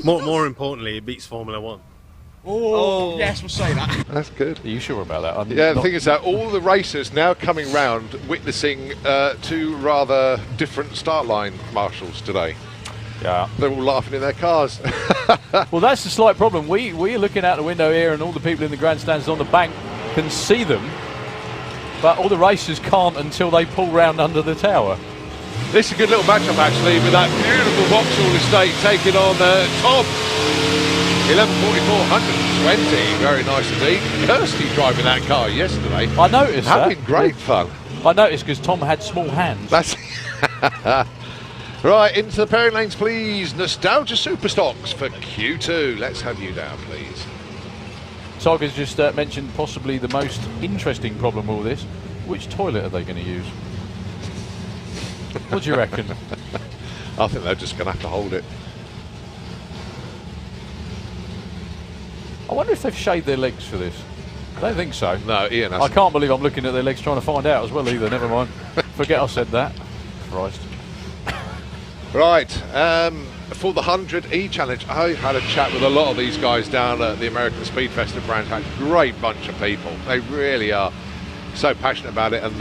More importantly, it beats Formula 1. Oh, yes, we'll say that. That's good. Are you sure about that? Yeah, the thing is that all the racers now coming round witnessing two rather different start line marshals today. Yeah. They're all laughing in their cars. Well, that's the slight problem. We're looking out the window here and all the people in the grandstands on the bank can see them, but all the racers can't until they pull round under the tower. This is a good little matchup actually with that beautiful Vauxhall estate taking on Tom. 11:44, 120, very nice indeed. Kirsty driving that car yesterday. I noticed Having that. great fun. I noticed because Tom had small hands. That's right, into the pairing lanes please. Nostalgia Superstocks for Q2. Let's have you down please. Tiger's just mentioned possibly the most interesting problem with all this. Which toilet are they going to use? What do you reckon? I think they're just going to have to hold it. I wonder if they've shaved their legs for this. I don't think so. No, Ian I can't believe I'm looking at their legs trying to find out as well either. Never mind. Forget I said that. Christ. Right, for the 100E Challenge, I had a chat with a lot of these guys down at the American Speed Festival branch. Had a great bunch of people. They really are so passionate about it, and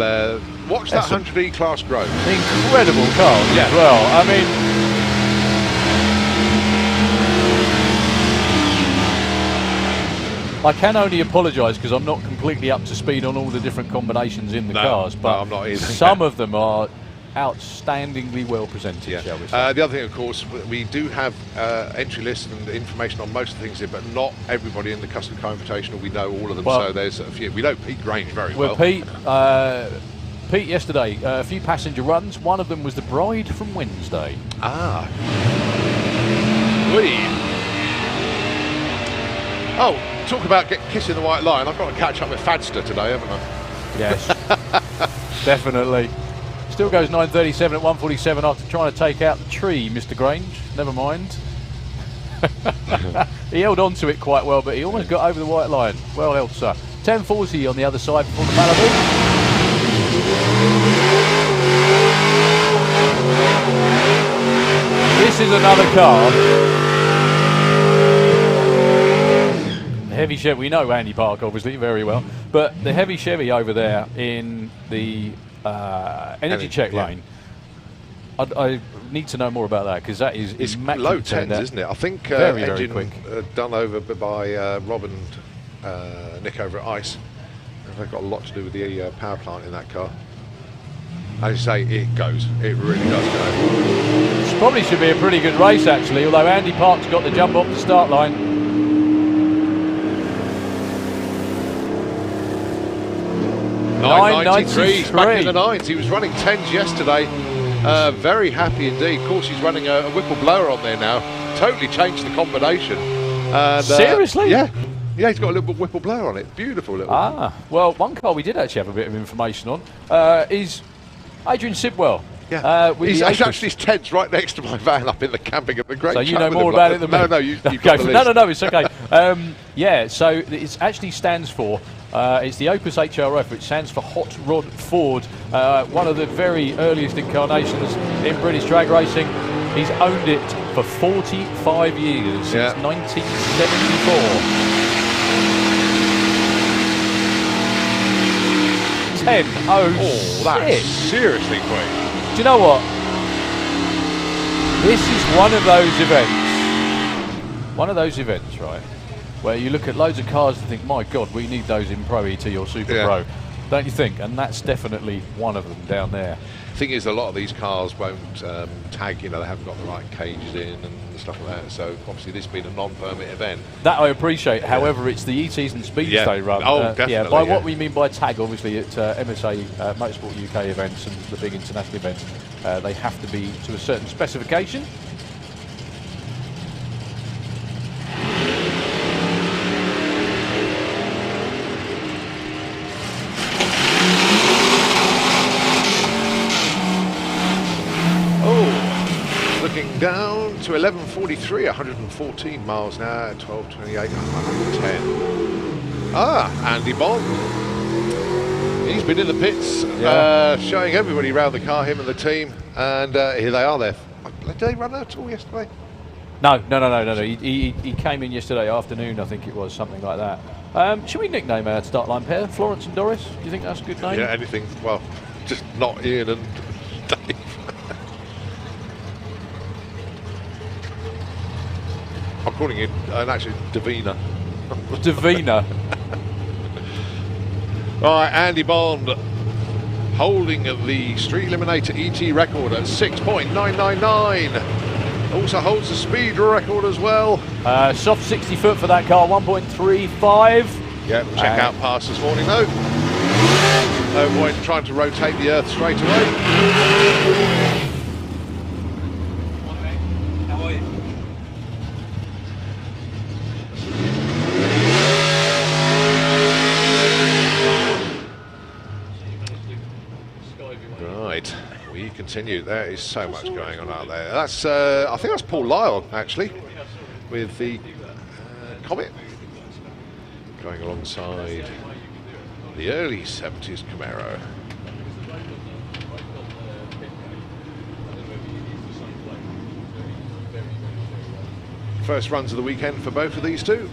watch that 100E class grow. Incredible cars as well. I mean, I can only apologise because I'm not completely up to speed on all the different combinations in the cars, but no, I'm not either. Some of them are outstandingly well presented, shall we say. The other thing, of course, we do have entry lists and information on most of the things here, but not everybody in the Custom Car Invitational, we know all of them, so there's a few. We know Pete Grange very well. Pete yesterday, a few passenger runs. One of them was the bride from Wednesday. Ah. Talk about kissing the white line. I've got to catch up with Fadster today, haven't I? Yes, definitely. Still goes 9:37 at 1:47 after trying to take out the tree, Mr. Grange. Never mind. He held on to it quite well, but he almost got over the white line. Well held, sir. 10:40 on the other side before the Malibu. This is another car. Heavy Chevy, we know Andy Park obviously very well, but the heavy Chevy over there in the energy check lane, I need to know more about that because that is it's low tens, isn't it? I think very engine quick. Done over by Rob and Nick over at ICE. They've got a lot to do with the power plant in that car. As you say, it goes. It really does go. This probably should be a pretty good race actually, although Andy Park's got the jump off the start line. 993, back in the 9s. He was running 10s yesterday. Very happy indeed. Of course, he's running a Whipple blower on there now. Totally changed the combination. And, seriously? Yeah, he's got a little Whipple blower on it. Beautiful little. Well, one car we did actually have a bit of information on is Adrian Sidwell. Yeah, he's actually his tent's right next to my van up in the camping at the Great. So you know more about it than me. No, you got the list. No, it's okay. Yeah, so it actually stands for. It's the Opus HRF, which stands for Hot Rod Ford, one of the very earliest incarnations in British drag racing. He's owned it for 45 years, since 1974. 10:06. Oh, that's seriously quick. Do you know what? This is one of those events, right? Where you look at loads of cars and think, my God, we need those in Pro ET or Super Pro, don't you think? And that's definitely one of them down there. The thing is, a lot of these cars won't tag, they haven't got the right cages in and stuff like that. So obviously this being a non-permit event. That I appreciate. However, it's the ETs and Speedstay run. Oh, definitely. By what we mean by tag, obviously, at MSA Motorsport UK events and the big international events, they have to be to a certain specification. Down to 11:43, 114 miles an hour, 12:28, 110. Andy Bond. He's been in the pits, showing everybody around the car, him and the team, and here they are there. Did they run at all yesterday? No. He came in yesterday afternoon, I think it was, something like that. Should we nickname our start line pair, Florence and Doris? Do you think that's a good name? Yeah, anything. Well, just not Ian and Dave. I'm calling it actually Davina. Davina. Right, Andy Bond holding the Street Eliminator ET record at 6.999. Also holds the speed record as well. Soft 60 foot for that car, 1.35. Yep, check out pass this morning though. Avoid trying to rotate the earth straight away. How are you? Right, we continue. There is so much going on out there. That's, I think that's Paul Lyle actually, with the Comet going alongside the early 70s Camaro. First runs of the weekend for both of these two.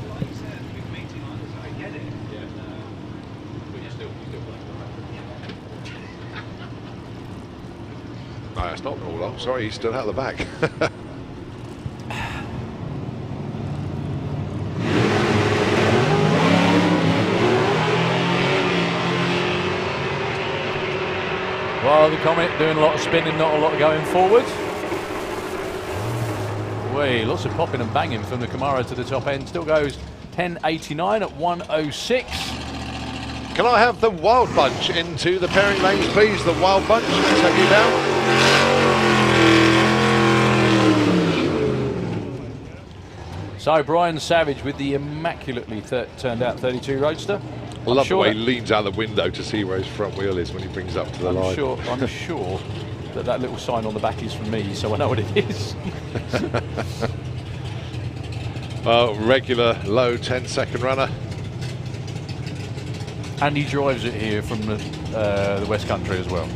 No, that's not Paul Lyle. Sorry, he's still out the back. Well, the Comet doing a lot of spinning, not a lot going forward. Lots of popping and banging from the Camaro to the top end. Still goes 10.89 at 1.06. Can I have the Wild Bunch into the pairing lanes, please? The Wild Bunch, let's have you down. So Brian Savage with the immaculately turned out 32 Roadster. I love the way he leans out the window to see where his front wheel is when he brings up to the line. I'm sure that little sign on the back is from me, so I know what it is. Regular low 10-second runner. And he drives it here from the West Country as well.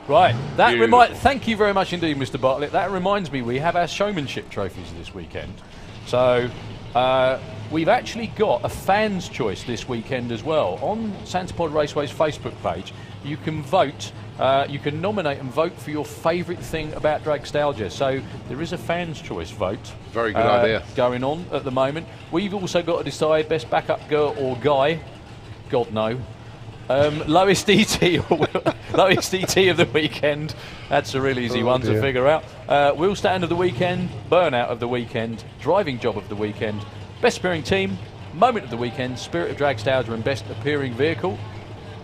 Right, thank you very much indeed, Mr. Bartlett. That reminds me, we have our showmanship trophies this weekend. So we've actually got a fan's choice this weekend as well. On Santapod Raceway's Facebook page, you can vote, you can nominate and vote for your favourite thing about Dragstalgia. So there is a fan's choice vote. Very good idea. Going on at the moment. We've also got to decide best backup girl or guy. God no. Lowest ET lowest ET of the weekend. That's a really easy one to figure out. Wheel stand of the weekend, burnout of the weekend, driving job of the weekend, best appearing team, moment of the weekend, spirit of Dragstalgia, and best appearing vehicle.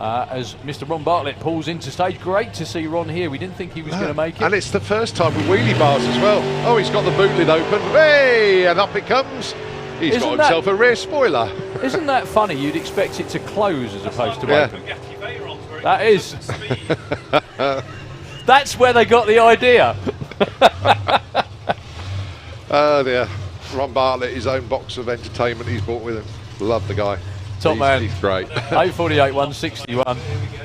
As Mr. Ron Bartlett pulls into stage. Great to see Ron here. We didn't think he was going to make it. And it's the first time with wheelie bars as well. Oh, he's got the boot lid open. Hey, and up it comes. He's got himself a rear spoiler. Isn't that funny? You'd expect it to close as opposed to open. That is. That's where they got the idea. Oh dear. Ron Bartlett, his own box of entertainment he's brought with him. Love the guy. Top man. He's great. 848, 161.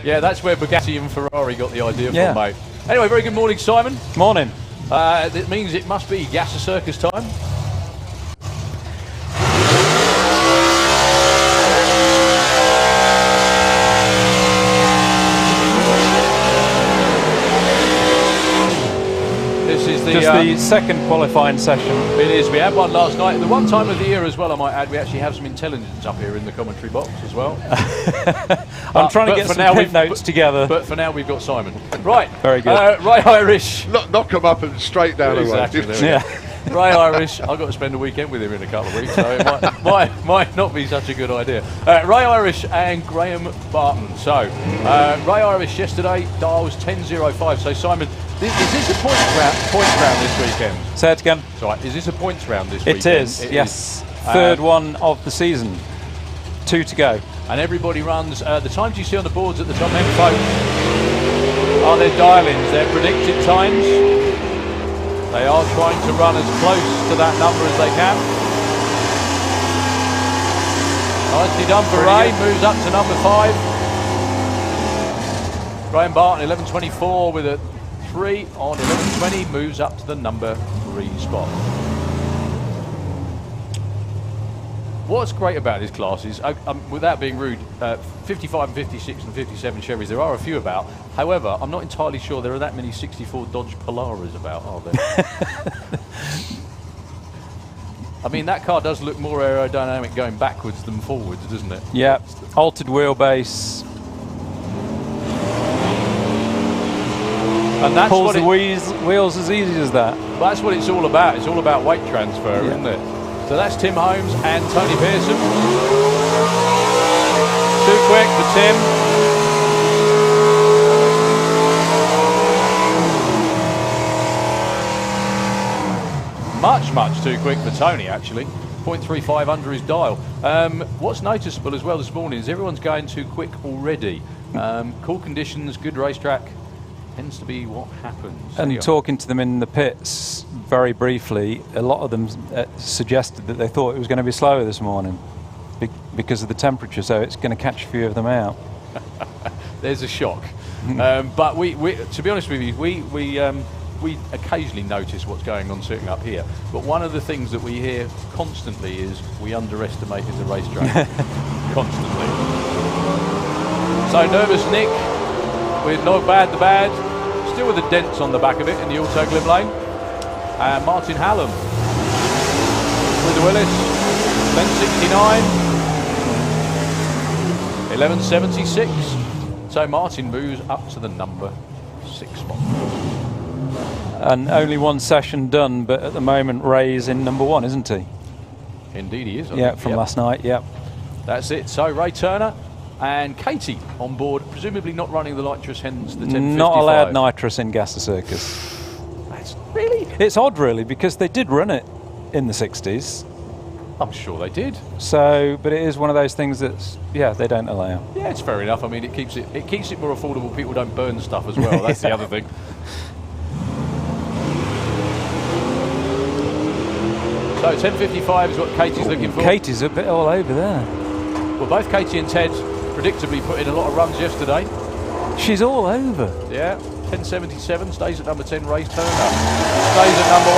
Yeah, that's where Bugatti and Ferrari got the idea from, mate. Anyway, very good morning, Simon. Morning. It means it must be Gasser Circus time. Just the second qualifying session. It is. We had one last night. The one time of the year as well, I might add, we actually have some intelligence up here in the commentary box as well. I'm trying to get some pit notes together. But for now, we've got Simon. Right. Very good. Ray Irish. Knock him up and straight down exactly, the way. Yeah. Ray Irish. I've got to spend a weekend with him in a couple of weeks, so it might not be such a good idea. Ray Irish and Graham Barton. So, Ray Irish yesterday, dials 10.05. So, Simon, is this a points round this weekend? Say it again. Right, is this a points round this weekend? It is, yes. Third one of the season. 2 to go. And everybody runs, the times you see on the boards at the top end, folks, are their dial-ins, their predicted times. They are trying to run as close to that number as they can. Nicely done for Ray, moves up to number 5. Graham Barton, 11.24 with a 3 on 11.20, moves up to the number 3 spot. What's great about this class is, without being rude, 55 and 56 and 57 Chevys, there are a few about. However, I'm not entirely sure there are that many 64 Dodge Polaras about, are there? I mean, that car does look more aerodynamic going backwards than forwards, doesn't it? Yeah, altered wheelbase. And that's pulls what the wheels as easy as that. That's what it's all about. It's all about weight transfer, isn't it? So that's Tim Holmes and Tony Pearson. Too quick for Tim. Much too quick for Tony, actually. 0.35 under his dial. What's noticeable as well this morning is everyone's going too quick already. Cool conditions, good racetrack, tends to be what happens. And talking to them in the pits very briefly, a lot of them suggested that they thought it was going to be slower this morning because of the temperature, so it's going to catch a few of them out. There's a shock. But we, to be honest with you, we occasionally notice what's going on sitting up here. But one of the things that we hear constantly is we underestimated the racetrack. Constantly. So nervous Nick with Not Bad the Bad, still with the dents on the back of it in the auto-glib lane. And Martin Hallam with the Willis, 10.69, 11.76. So Martin moves up to the number 6 spot. And only one session done, but at the moment Ray's in number 1, isn't he? Indeed he is. Yeah, from last night, yep. That's it. So Ray Turner and Katie on board, presumably not running the nitrous, hence the 10.55. Not allowed nitrous in Gaster Circus. That's really... It's odd, really, because they did run it in the 60s. I'm sure they did. So, but it is one of those things that's, yeah, they don't allow. Yeah, it's fair enough. I mean, it keeps it more affordable. People don't burn stuff as well. That's the other thing. So 10.55 is what Katie's looking for. Katie's a bit all over there. Well, both Katie and Ted predictably put in a lot of runs yesterday. She's all over. Yeah, 10.77, stays at number 10, Ray Turner. Stays at number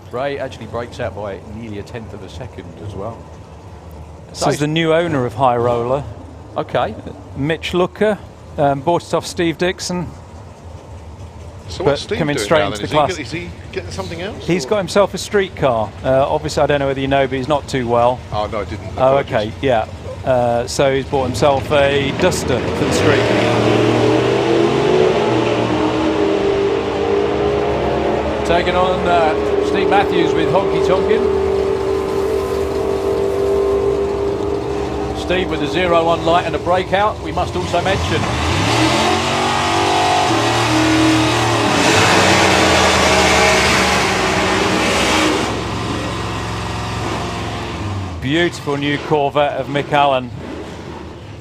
1. Ray actually breaks out by nearly a tenth of a second as well. This is the new owner of High Roller. Okay. Mitch Looker, bought it off Steve Dixon. So what's Steve coming doing straight now, into the then? class. Is he getting something else? He's got himself a street car. Obviously, I don't know whether you know, but he's not too well. Oh, no, I didn't. Oh, okay, yeah. So he's bought himself a Duster for the street. Taking on Steve Matthews with Honky Tonkin. Steve with a 0-1 light and a breakout, we must also mention. Beautiful new Corvette of Mick Allen.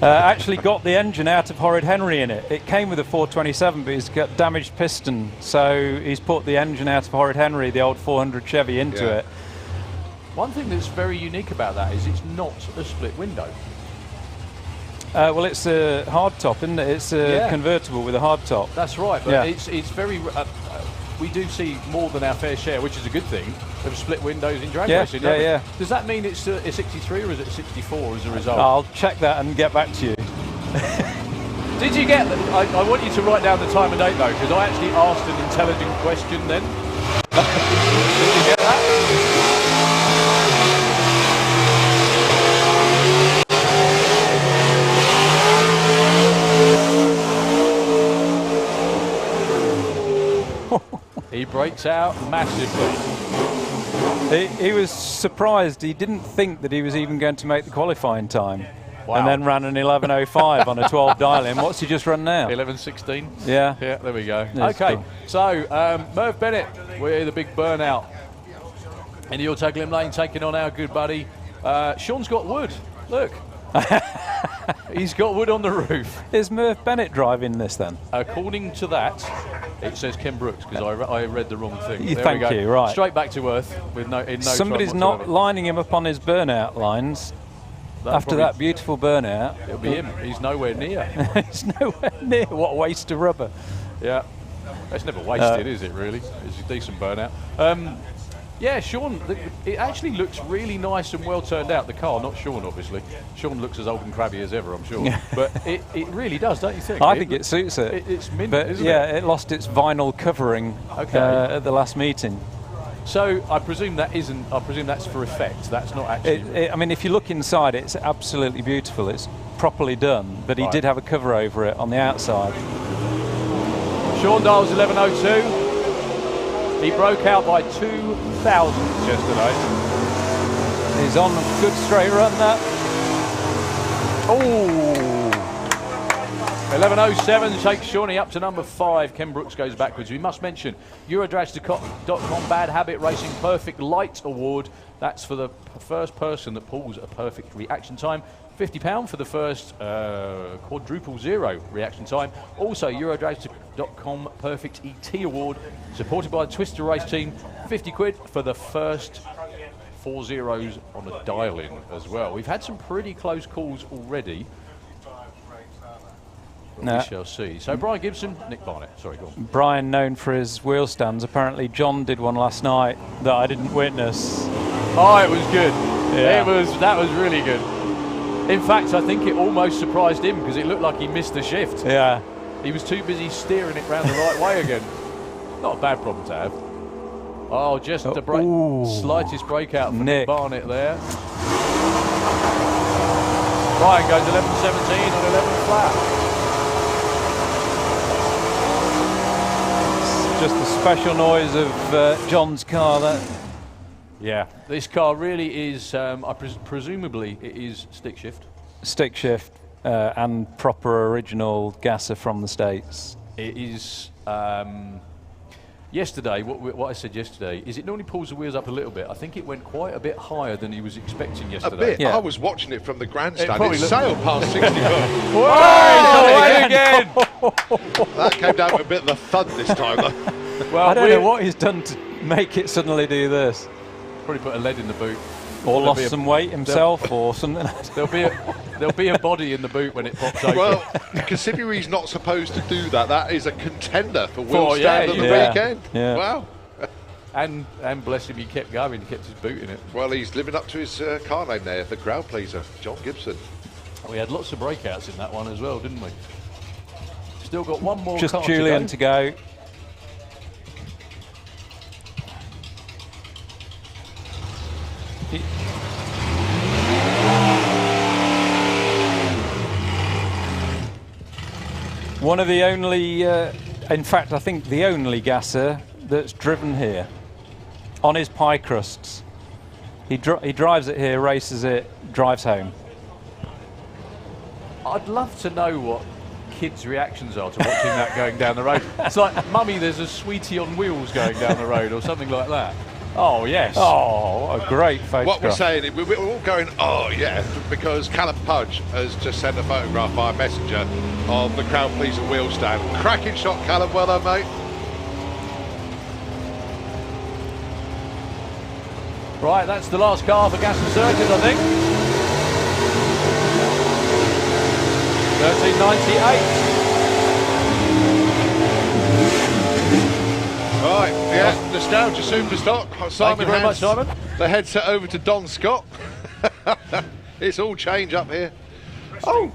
Actually got the engine out of Horrid Henry in it. It came with a 427, but he's got damaged piston, so he's put the engine out of Horrid Henry, the old 400 Chevy, into it. One thing that's very unique about that is it's not a split window. Well, it's a hard top, isn't it? It's a convertible with a hard top. That's right, but it's very... we do see more than our fair share, which is a good thing, of split windows in drag racing. Yeah. Does that mean it's a 63 or is it a 64 as a result? I'll check that and get back to you. Did you get... I want you to write down the time and date, though, because I actually asked an intelligent question then. Did you get that? He breaks out massively. He was surprised. He didn't think that he was even going to make the qualifying time. Wow. And then ran an 11.05 on a 12 dial-in. What's he just run now? 11.16. Yeah. Yeah, there we go. That's okay, cool. So Merv Bennett with a big burnout in the auto glim lane, taking on our good buddy Sean's got wood. Look. He's got wood on the roof. Is Murph Bennett driving this then? According to that, it says Ken Brooks, because I read the wrong thing. There Thank we go. you, right. Straight back to earth with no Somebody's trouble not whatsoever. lining him up on his burnout lines. After that beautiful burnout. It'll be him. He's nowhere near. It's nowhere near. What a waste of rubber. Yeah. It's never wasted, is it, really? It's a decent burnout. Yeah, Sean, it actually looks really nice and well turned out, the car. Not Sean, obviously. Sean looks as old and crabby as ever, I'm sure. But it really does, don't you think? I think it suits it. It's mint, but isn't yeah, it? it lost its vinyl covering at the last meeting. So I presume that isn't. I presume that's for effect. That's not actually. I mean, if you look inside, it's absolutely beautiful. It's properly done, but he did have a cover over it on the outside. Sean Dial's 11:02. He broke out by 2 thousandths yesterday. He's on a good straight run. That. Oh. 11:07 takes Shawnee up to number 5. Ken Brooks goes backwards. We must mention Dragster.com Bad Habit Racing Perfect Light Award. That's for the first person that pulls a perfect reaction time. £50 for the first quadruple zero reaction time. Also, Dragster.com Perfect ET Award, supported by the Twister Race Team. 50 quid for the first 4 zeros on a dial-in as well. We've had some pretty close calls already. We shall see. So Brian Gibson, Nick Barnett. Sorry, go on. Brian, known for his wheel stands. Apparently, John did one last night that I didn't witness. Oh, it was good. Yeah. That was really good. In fact, I think it almost surprised him because it looked like he missed the shift. Yeah. He was too busy steering it round the right way again. Not a bad problem to have. Oh, just the slightest breakout for Nick Barnett there. Brian goes 11:17 on 11 flat. Just the special noise of John's car. That. Yeah, this car really is, presumably it is stick shift. Stick shift and proper original gasser from the States. It is, yesterday, what I said yesterday, is it normally pulls the wheels up a little bit. I think it went quite a bit higher than he was expecting yesterday. A bit. Yeah. I was watching it from the grandstand. probably It sailed past 60 foot. Whoa, again! That came down with a bit of a thud this time, though. Well, I don't know what he's done to make it suddenly do this. Probably put a lead in the boot. Or lost some weight himself or something. There'll be a body in the boot when it pops open. Well, considering he's not supposed to do that, that is a contender for wheel stand on the weekend. Yeah. Wow. And bless him, he kept going, he kept his boot in it. Well, he's living up to his car name there, the crowd pleaser, John Gibson. We had lots of breakouts in that one as well, didn't we? Still got one more Just car Julian to go. One of the only, in fact, I think the only gasser that's driven here on his pie crusts. He drives it here, races it, drives home. I'd love to know what kids' reactions are to watching that going down the road. It's like, Mummy, there's a sweetie on wheels going down the road or something like that. Oh, yes. Oh, what a great photograph. What we're saying, we're all going, oh yeah, because Callum Pudge has just sent a photograph via Messenger of the crowd pleaser wheel stand. Cracking shot, Callum, well done, mate. Right, that's the last car for Gas and Circuit, I think. 1398. Right, yeah, Nostalgia Superstock. Simon Thank you very much, Simon. The headset over to Don Scott. It's all change up here. Oh,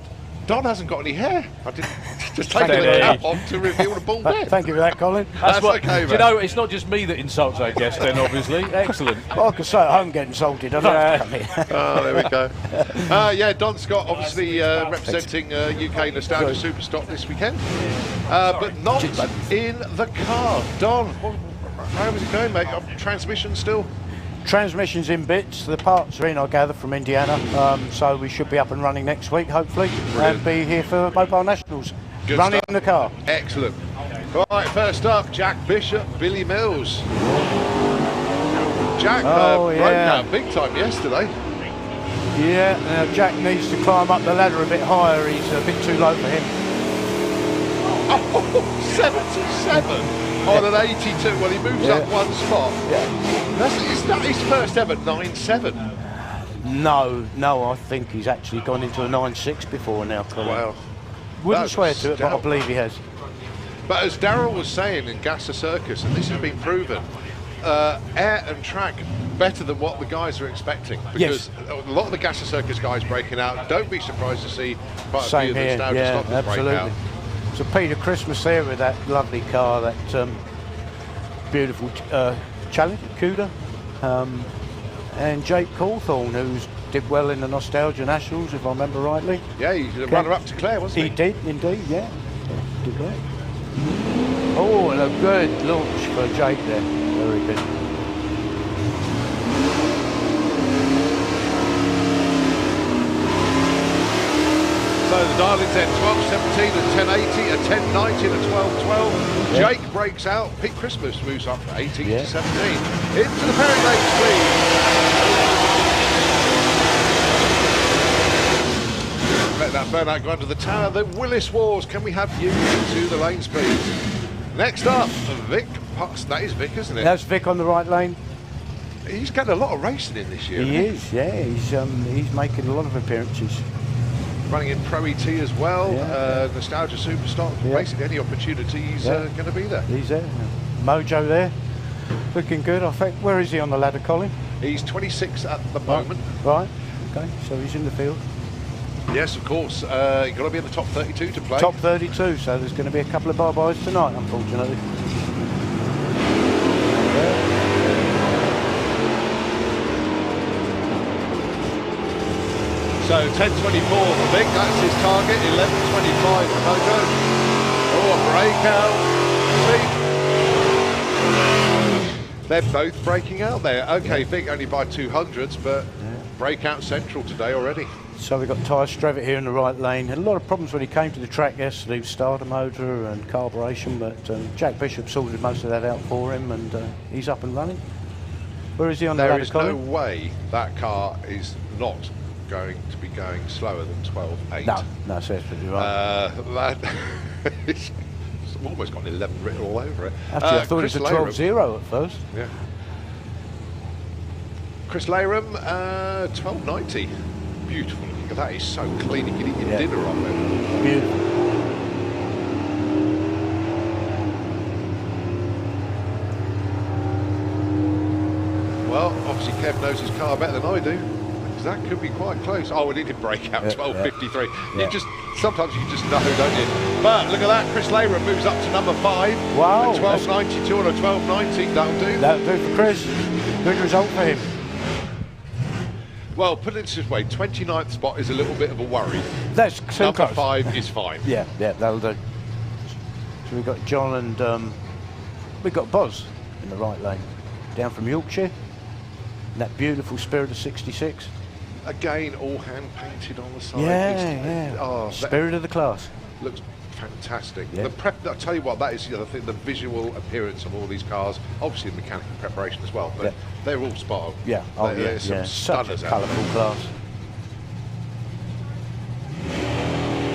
Don hasn't got any hair. I didn't just take the cap off to reveal the bald head. Thank you for that, Colin. That's okay, Do mate. you know, it's not just me that insults our guest then, obviously. Excellent. Well, I could say at home get insulted. I don't have to come here. Oh, there we go. Yeah, Don Scott obviously representing UK Nostalgia Superstock this weekend, but not in the car. Don, how is it going, mate? Transmission still? Transmission's in bits. The parts are in, I gather, from Indiana. So we should be up and running next week, hopefully, and be here for Mobile Nationals. Good running stuff. the car. Excellent. Right, first up, Jack Bishop, Billy Mills. Jack broke out big time yesterday. Yeah, now Jack needs to climb up the ladder a bit higher. He's a bit too low for him. Oh, 77 on an 82. Well, he moves up one spot. Yeah. Is that his first ever 9.7? No, I think he's actually gone into a 9.6 before now, Colin. Wow. Wouldn't swear to it, but I believe he has. But as Darryl was saying in Gasser Circus, and this has been proven, air and track better than what the guys are expecting, because a lot of the Gasser Circus guys breaking out. Don't be surprised to see quite a few of the Nostalgia Stockers break out. So Peter Christmas there with that lovely car, that beautiful Challenger, Cuda, and Jake Cawthorne, who's did well in the Nostalgia Nationals, if I remember rightly. Yeah, he's a runner-up to Claire, wasn't he? He did, indeed, yeah. Did well. Oh, and a good launch for Jake there. Very good. So the dial-ins then 12.17 and 10.80, a 10.90 and a 12.12. Yeah. Jake breaks out. Pete Christmas moves up from 18 to 17. Into the Perry Lakes lead. Let that burnout go under the tower. The Willis Wars. Can we have you into the lane speeds? Next up, Vic Potts. That is Vic, isn't it? That's Vic on the right lane. He's got a lot of racing in this year. He is, yeah. He's making a lot of appearances. Running in Pro ET as well. Nostalgia Superstock. Basically, any opportunity he's going to be there. He's there. Mojo there. Looking good, I think. Where is he on the ladder, Colin? He's 26 at the moment. Right. Okay, so he's in the field. Yes, of course. You've got to be in the top 32 to play. Top 32, so there's going to be a couple of bye-byes tonight, unfortunately. So 10.24 for Vic, that's his target. 11.25 for Mojo. Oh, a breakout. See? They're both breaking out there. Okay, Vic only by 200s, but breakout central today already. So we've got Ty Strevitt here in the right lane. Had a lot of problems when he came to the track yesterday with starter motor and carburation, but Jack Bishop sorted most of that out for him, and he's up and running. Where is he on the ladder, Colin? There is no way that car is not going to be going slower than 12.8. No, so that's pretty right. It's almost got an 11 written all over it. Actually, I thought it was a 12.0 at first. Yeah. Chris Layram, 12.90. Beautiful. Look at that. It's so clean. You can eat your dinner on it. Beautiful. Well, obviously Kev knows his car better than I do. That could be quite close. Oh, it did break out 12.53. You just sometimes you just know, don't you? But look at that. Chris Layram moves up to number 5. Wow. 12.92 and a 12.90. That'll do. That'll do for Chris. Good result for him. Well, put it this way, 29th spot is a little bit of a worry. That's number 5 is fine. Yeah, that'll do. So we've got John and we've got Boz in the right lane, down from Yorkshire. And that beautiful Spirit of 66. Again, all hand painted on the side. Yeah. Spirit of the class. Looks fantastic. Yeah. The prep, I'll tell you what, that is the other thing, the visual appearance of all these cars, obviously the mechanical preparation as well, but they're all spot on. Yeah, some such a stunners colourful class.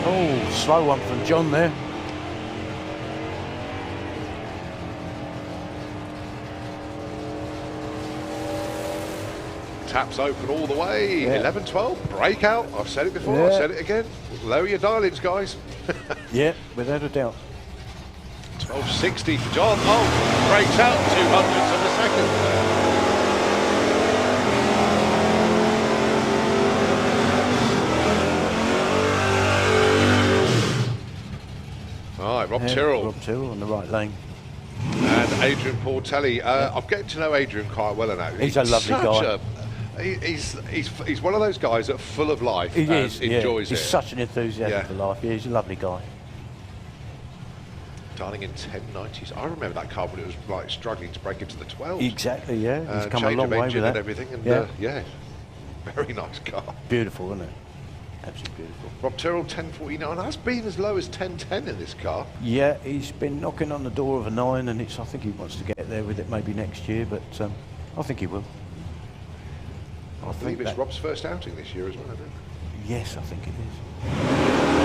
Oh, slow one from John there. Taps open all the way. 11-12, breakout. I've said it before, I've said it again. Lower your dial-ins, guys. Yeah, without a doubt. 12.60 for John. Oh, breaks out 200ths of a second. All right, Rob Tyrrell. Rob Tyrrell on the right lane. And Adrian Portelli. I'm getting to know Adrian quite well now. He's a lovely guy. He's one of those guys that's full of life and enjoys it. He's such an enthusiasm for life. Yeah, he's a lovely guy. Dialing in 1090s. I remember that car when it was like struggling to break into the 12s. Exactly, yeah. He's come a change long of way engine with that. and everything. And very nice car. Beautiful, isn't it? Absolutely beautiful. Rob Tyrrell, 1049. That's been as low as 1010 in this car. Yeah, he's been knocking on the door of a 9, and I think he wants to get there with it maybe next year, but I think he will. Oh, I believe it's Rob's first outing this year as well, isn't it? Yes, I think it is.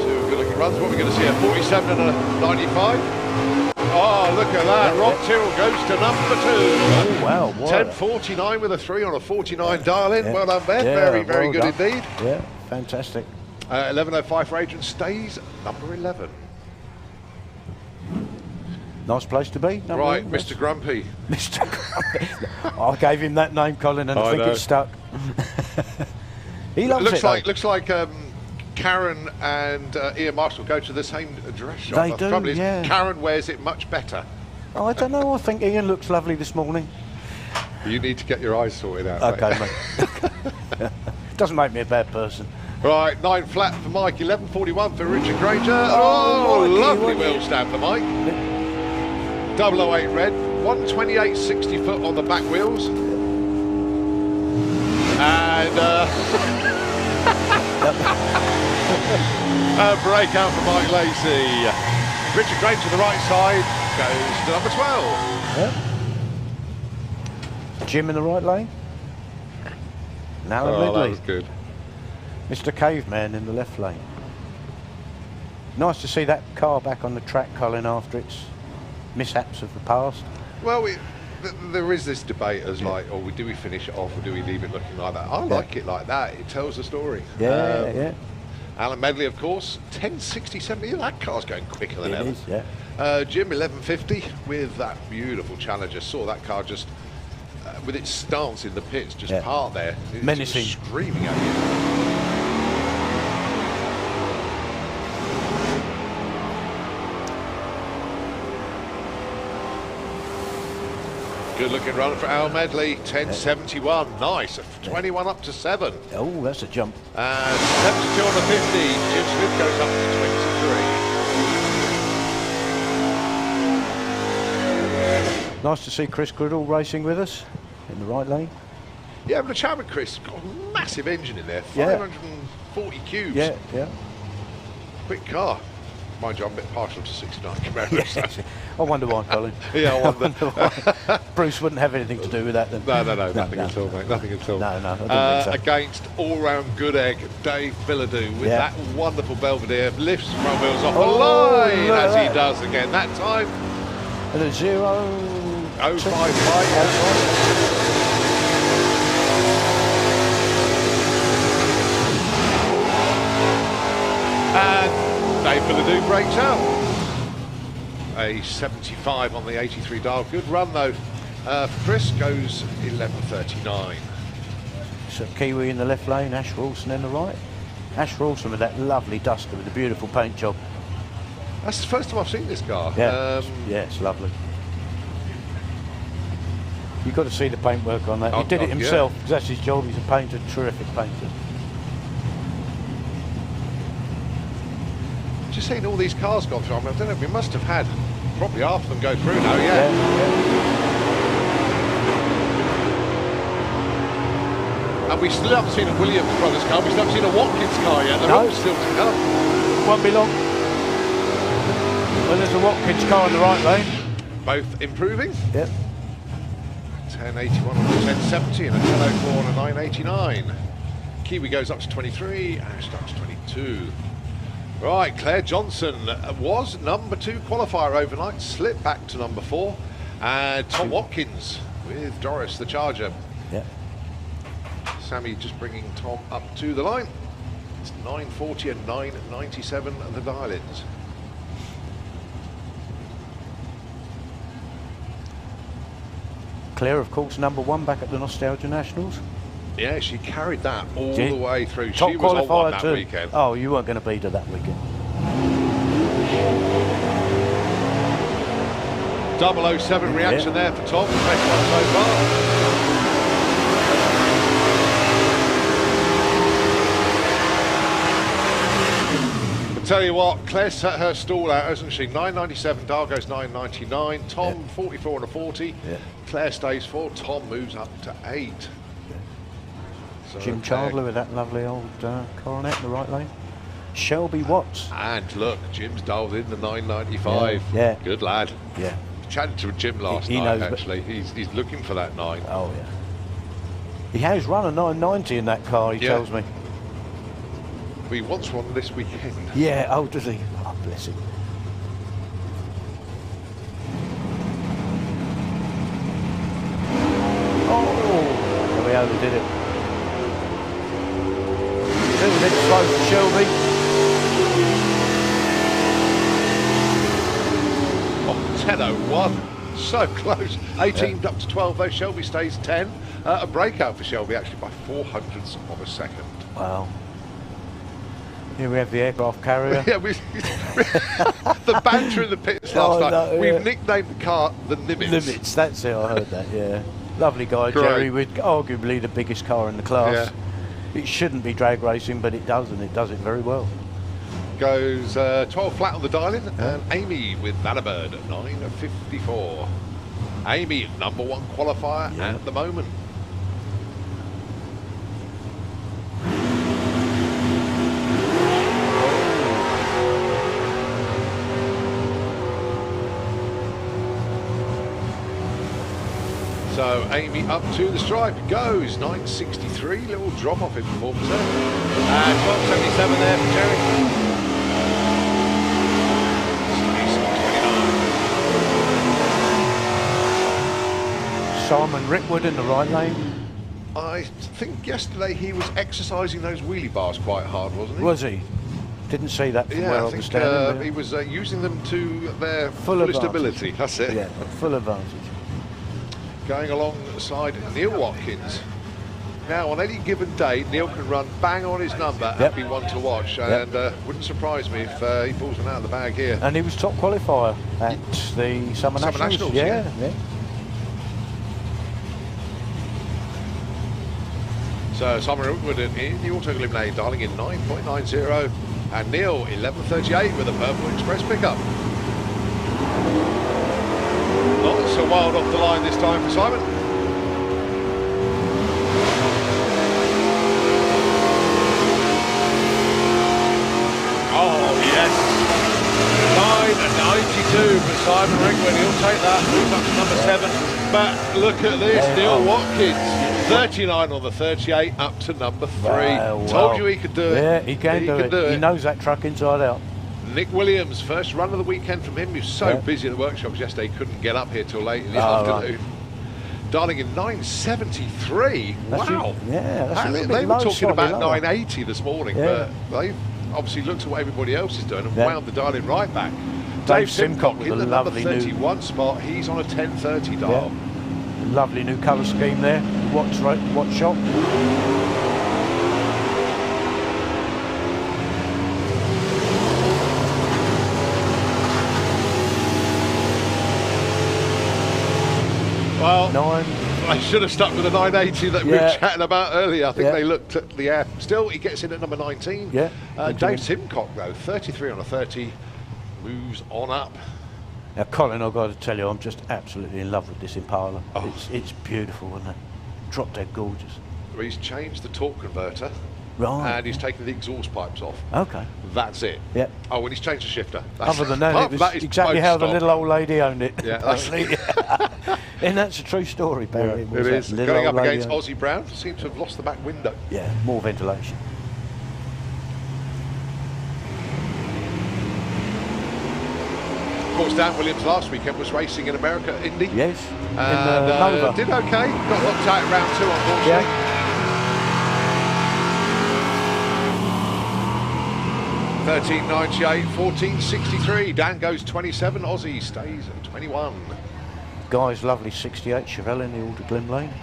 Two good-looking runs. What are we going to see? A 47 and a 95. Oh, look at that. Rob Tyrrell goes to number 2. Oh, wow. 10.49 with a 3 on a 49 dial-in. Yeah. Well done, Ben. Yeah, Very, very well good done. indeed. Yeah, fantastic. 11.05 for Adrian stays number 11. Nice place to be. Right, Mr. Grumpy. Mr. Grumpy. I gave him that name, Colin, and I think know. it stuck. He loves looks it. like Karen and Ian Marshall go to the same dress shop. They The do, trouble is, yeah. Karen wears it much better. Oh, I don't know. I think Ian looks lovely this morning. You need to get your eyes sorted out. Okay, mate. mate. Doesn't make me a bad person. Right, 9 flat for Mike, 11.41 for Richard Granger. Oh, Mikey, lovely what- wheel stand for Mike. 008 red, 128 60 foot on the back wheels. And a breakout for Mike Lacey. Richard Granger to the right side goes to number 12. Yeah. Jim in the right lane. And Alan Oh, that Medley. was good. Mr. Caveman in the left lane. Nice to see that car back on the track, Colin, after its mishaps of the past. Well, there is this debate as like, oh, do we finish it off or do we leave it looking like that? I like it like that. It tells a story. Yeah, yeah. Alan Medley, of course, 10.67. Yeah, that car's going quicker than It ever. is, yeah. Jim, 11.50 with that beautiful Challenger. Saw that car just with its stance in the pits, just parked there. It's Menacing. just screaming at you. Good looking run for Al Medley, 10.71. Nice, 21 up to 7. Oh, that's a jump. And 72 on the 50. Jim Smith goes up to 23. Nice to see Chris Criddle racing with us in the right lane. Yeah, but a chat with Chris, got a massive engine in there, Yeah. 540 cubes. Yeah, yeah. Quick car. Mind you, I'm a bit partial to 69 Camaros. So. I wonder why, Colin. Yeah, I wonder. why. Bruce wouldn't have anything to do with that then. No, nothing at all, mate. Nothing at all. No, I don't think so. Against all-round good egg, Dave Billadou with that wonderful Belvedere, lifts front wheels off the Oh, line look at as he that. does again. That time, And a 0.55. And Dave Billadou breaks out. A 75 on the 83 dial. Good run though. Chris goes 11.39. So Kiwi in the left lane, Ash Rawson in the right. Ash Rawson with that lovely Duster with the beautiful paint job. That's the first time I've seen this car. Yeah, yeah, it's lovely. You've got to see the paintwork on that. He did it himself, because that's his job. He's a painter, terrific painter. Just seeing all these cars gone through, I don't know, we must have had probably half of them go through now, yeah. And we still haven't seen a Williams Brothers car, we still haven't seen a Watkins car yet. They're all still to come. Won't be long. Well, there's a Watkins car in the right lane. Both improving. Yep. 10.81 on the 10.70 and a 10.04 on a 9.89. Kiwi goes up to 23, Ash up to 22. Right, Claire Johnson was number 2 qualifier overnight, slipped back to number 4. And Tom Watkins with Doris the Charger. Yeah. Sammy just bringing Tom up to the line. It's 9.40 and 9.97 the dial-ins. Claire, of course, number 1 back at the Nostalgia Nationals. Yeah, she carried that all the way through. Top She was on one qualifier that too. weekend. Oh, you weren't going to beat her that weekend. 007 reaction there for Tom. Best one so far. I'll tell you what, Claire's set her stall out, hasn't she? 9.97, Dar goes 9.99. Tom 44 and a 40. Yeah. Claire stays 4. Tom moves up to 8. So Jim Chandler with that lovely old Coronet in the right lane. Shelby Watts. And look, Jim's dialed in the 995. Yeah. Good lad. Yeah. Chatted to Jim last He night, knows, actually. He's looking for that 9. Oh, yeah. He has run a 990 in that car, he tells me. He wants one this weekend. Yeah, oh, does he? Oh, bless him. Oh, we overdid it. A little bit close to Shelby. Oh, 10.01. So close. 18 up to 12 though. Shelby stays 10. A breakout for Shelby actually by 400ths of a second. Wow. Here we have the aircraft carrier. Yeah, the banter in the pits last night. No, We've nicknamed the car the Nimitz. Limits, that's it, I heard that, yeah. Lovely guy, Great. Jerry, with arguably the biggest car in the class. Yeah. It shouldn't be drag racing, but it does, and it does it very well. Goes 12 flat on the dial-in, and Amy with Vanabird at 9.54. Amy, number 1 qualifier at the moment. So Amy up to the stripe, goes 9.63, little drop off in performance there. And 12.77 there for Jerry. Simon Rickwood in the right lane. I think yesterday he was exercising those wheelie bars quite hard, wasn't he? Was he? Didn't see that from where I I was think standing. he was using them to their Full fullest advantage. ability. That's it. Yeah, full advantage. Going alongside Neil Watkins. Now, on any given day, Neil can run bang on his number and be one to watch. And wouldn't surprise me if he pulls one out of the bag here. And he was top qualifier at the Summer Nationals. Yeah. So Simon Rookwood in the Auto Glim lane, dialing in 9.90, and Neil 11.38 with a Purple Express pickup. Not so wild off the line this time for Simon. Oh yes, 9.92 for Simon Rookwood. He'll take that. Moves up to number 7. But look at this, Neil Watkins. 39 on the 38, up to number 3. Told you he could do it. Yeah, he can do it. He knows that truck inside out. Nick Williams, first run of the weekend from him. He was so busy at the workshops yesterday, he couldn't get up here till late in the afternoon. Right. Darling in 9.73. Wow. They were talking about 9.80 this morning, but they've obviously looked at what everybody else is doing and wound the dial in right back. Dave Simcock in the number 31 spot. He's on a 10.30 dial. Lovely new colour scheme there. Watch shop. Well, I should have stuck with the 980 that we were chatting about earlier. I think they looked at the air. Still, he gets in at number 19. Dave Simcock, though, 33 on a 30, moves on up. Now, Colin, I've got to tell you, I'm just absolutely in love with this Impala. Oh. It's beautiful, isn't it? Drop dead gorgeous. Well, he's changed the torque converter. Right. And he's taken the exhaust pipes off. Okay. That's it. Yeah. Oh, and he's changed the shifter. Other than that, it was exactly how the little old lady owned it. Yeah, that's and that's a true story, Barry. It is. Going up against Aussie Brown, seems to have lost the back window. Yeah, more ventilation. Of course, Dan Williams last weekend was racing in America, Indy. Yes. And did okay. Got locked out in round 2, unfortunately. Yeah. 13.98, 14.63. Dan goes 27. Aussie stays at 21. Guy's lovely 68 Chevelle in the Alder Glim lane.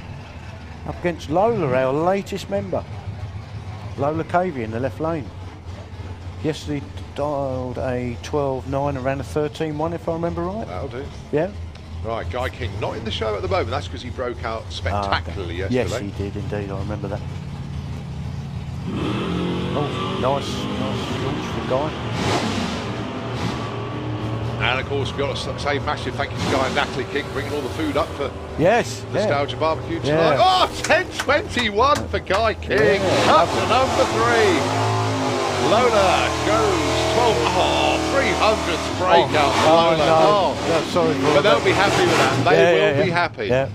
Up against Lola, our latest member. Lola Cavey in the left lane. Yesterday dialed a 12.9 around a 13.1 if I remember right. That'll do. Yeah. Right, Guy King not in the show at the moment. That's because he broke out spectacularly yesterday. Yes, he did indeed. I remember that. Oh, nice launch for Guy. And of course, we've got to say massive thank you to Guy and Natalie King bringing all the food up for Nostalgia Barbecue tonight. Oh, 10.21 for Guy King, up to number 3. Lola goes 12. Oh, 300's breakout for Lola. No, sorry, But they'll be happy with that. They will be yeah. happy. Yeah,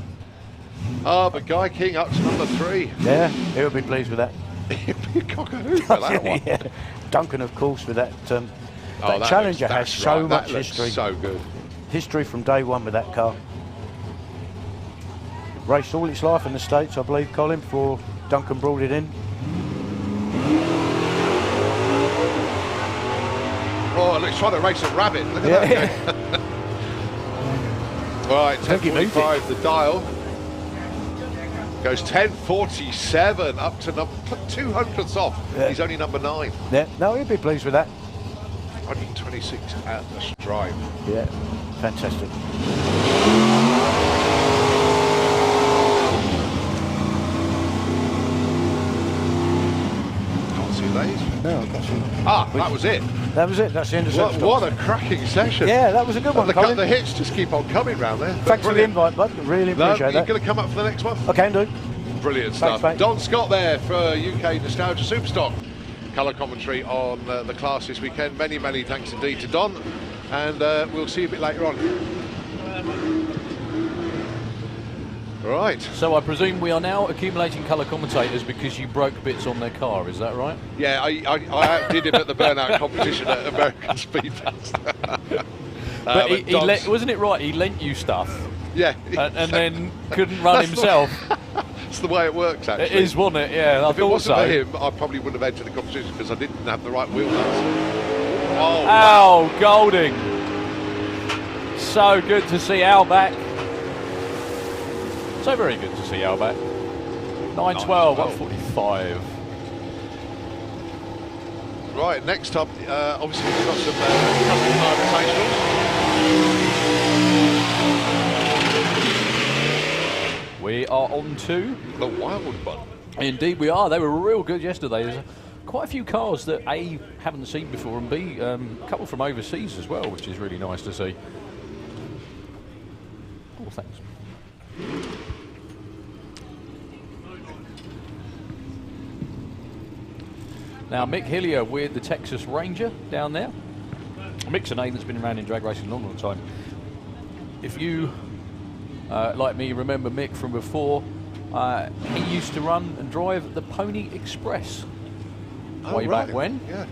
Oh, but Guy King up to number 3. yeah, he'll be pleased with that. He'd be a cock-a-hoop for that one. Yeah. Duncan, of course, with that. Oh, that Challenger has that's so right. much That looks history. so good. History from day one with that car. Raced all its life in the States, I believe, Colin, before Duncan brought it in. Oh, let's try to race a rabbit. Look at that. Right, 10:45, the dial. Goes 10:47, up to number 200ths off. Yeah. He's only number 9. Yeah, no, he'll be pleased with that. 126 at the stripe. Yeah, fantastic. Can't see these. No, that's it. Ah, that was it. That was it. That's the end of Superstock. What a cracking session. Yeah, that was a good one, Colin. The hits just keep on coming round there. Thanks for the invite, bud. Really No, appreciate you're that. going to come up for the next one? I can do. Brilliant Thanks, stuff. mate. Don Scott there for UK Nostalgia Superstock. Colour commentary on the class this weekend. Many, many thanks indeed to Don. And we'll see you a bit later on. Right. So I presume we are now accumulating colour commentators because you broke bits on their car, is that right? Yeah, I did him at the burnout competition at American Speedfest. But he wasn't it right? He lent you stuff. Yeah. And then couldn't run himself. That's the way it works, actually. It is, wasn't it? Yeah, I if it thought wasn't so. for him, I probably wouldn't have entered the competition because I didn't have the right wheel nuts. Oh, Al Golding. So good to see Al back. So very good to see Al back. 9:12, 1:45. Right, next up, obviously we've got some custom invitationals. We are on to The Wild One. Indeed we are. They were real good yesterday. There's quite a few cars that A, haven't seen before, and B, a couple from overseas as well, which is really nice to see. Oh, thanks. Now, Mick Hillier with the Texas Ranger down there. Mick's a name that's been around in drag racing a long, long time. If you, like me, remember Mick from before, he used to run and drive the Pony Express way back when. Yeah.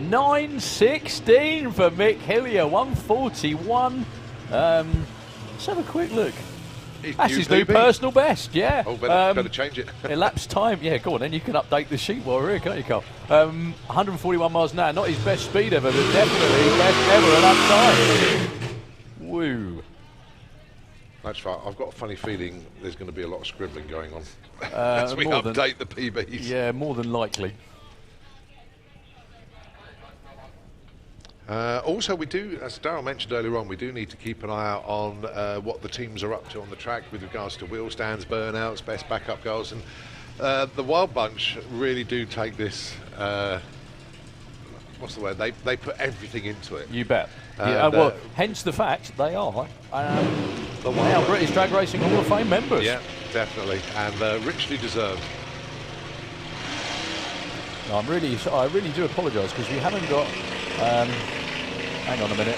.916 for Mick Hillier, 141. Let's have a quick look. That's his new personal best, yeah. Oh, better change it. Elapsed time, yeah, go on then, you can update the sheet while we're here, can't you, Carl? 141 miles an hour, not his best speed ever, but definitely best ever at uptime. Woo. That's right, I've got a funny feeling there's going to be a lot of scribbling going on as we update the PBs. Yeah, more than likely. Also, we do, as Darryl mentioned earlier on, we do need to keep an eye out on what the teams are up to on the track with regards to wheel stands, burnouts, best backup goals, and the Wild Bunch really do take this. What's the word? They put everything into it. You bet. Yeah, well, hence the fact they are now British Drag Racing Hall of Fame members. Yeah, definitely, and richly deserved. No, I really do apologise because we haven't got. Hang on a minute.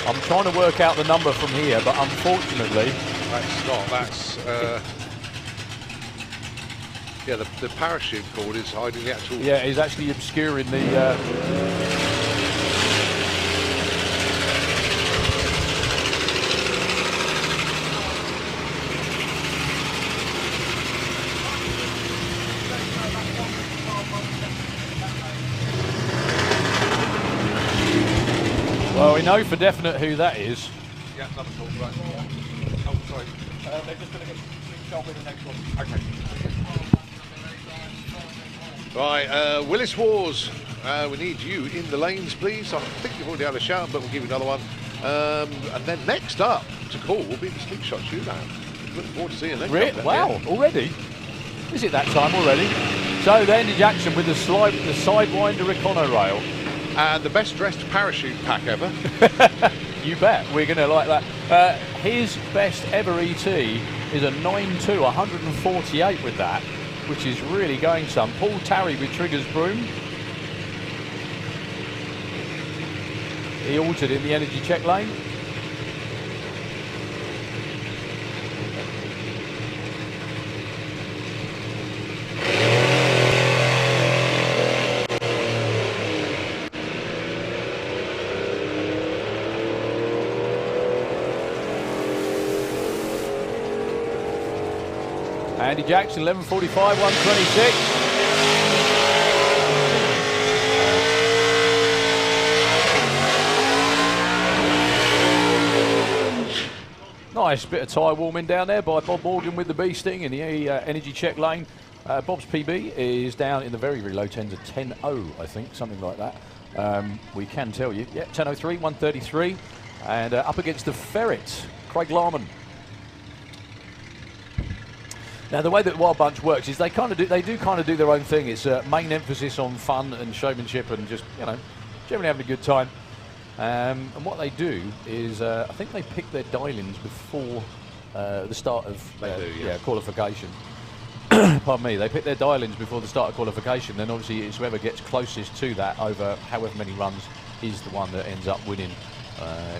I'm trying to work out the number from here, but unfortunately, that's yeah, the parachute cord is hiding the actual. Yeah, he's actually obscuring the. Well, we know for definite who that is. Yeah, another call, right. Oh, sorry. They're just going to get switched off in the next one. Okay. Right, Willis Wars, we need you in the lanes, please. I think you've already had a shout, but we'll give you another one. And then next up to call will be the slingshot shootout. Looking forward to seeing them. Wow, already? Is it that time already? So then Jackson with the Sidewinder Econo Rail. And the best dressed parachute pack ever. You bet, we're going to like that. His best ever ET is a 9.2, 148 with that, which is really going some. Paul Tarry with Trigger's Broom. He altered in the energy check lane. Andy Jackson, 11.45, 126. Nice bit of tyre warming down there by Bob Morgan with the bee sting in the energy check lane. Bob's PB is down in the very, very low tens of 10.0, I think, something like that. We can tell you. Yeah, 10.03, 133. And up against the Ferret, Craig Larman. Now the way that Wild Bunch works is they do kind of do their own thing. It's main emphasis on fun and showmanship and just, you know, generally having a good time. And what they do is I think they pick their dial-ins before the start of qualification. Pardon me. They pick their dial-ins before the start of qualification. Then obviously it's whoever gets closest to that over however many runs is the one that ends up winning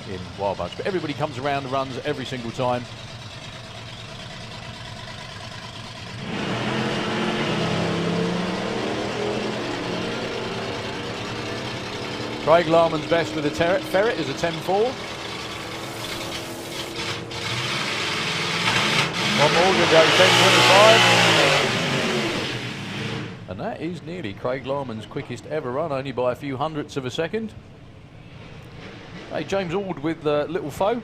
in Wild Bunch. But everybody comes around and runs every single time. Craig Larman's best with the Ferret is a 10.4. Bob Morgan goes 10.25. And that is nearly Craig Larman's quickest ever run, only by a few hundredths of a second. Hey, James Ord with Little Foe.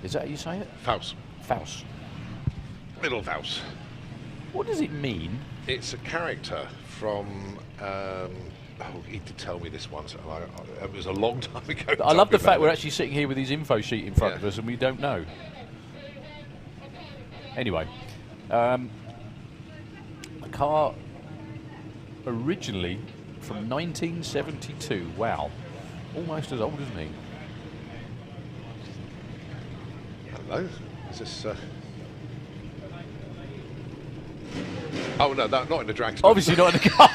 Is that how you say it? Faust. Faust. Little Faust. What does it mean? It's a character from... he did tell me this once. It was a long time ago. I love the fact we're actually sitting here with his info sheet in front of us and we don't know. Anyway, a car originally from 1972. Wow, almost as old as me. Hello, is this? Oh no, not in the Dragster. Obviously not in the car.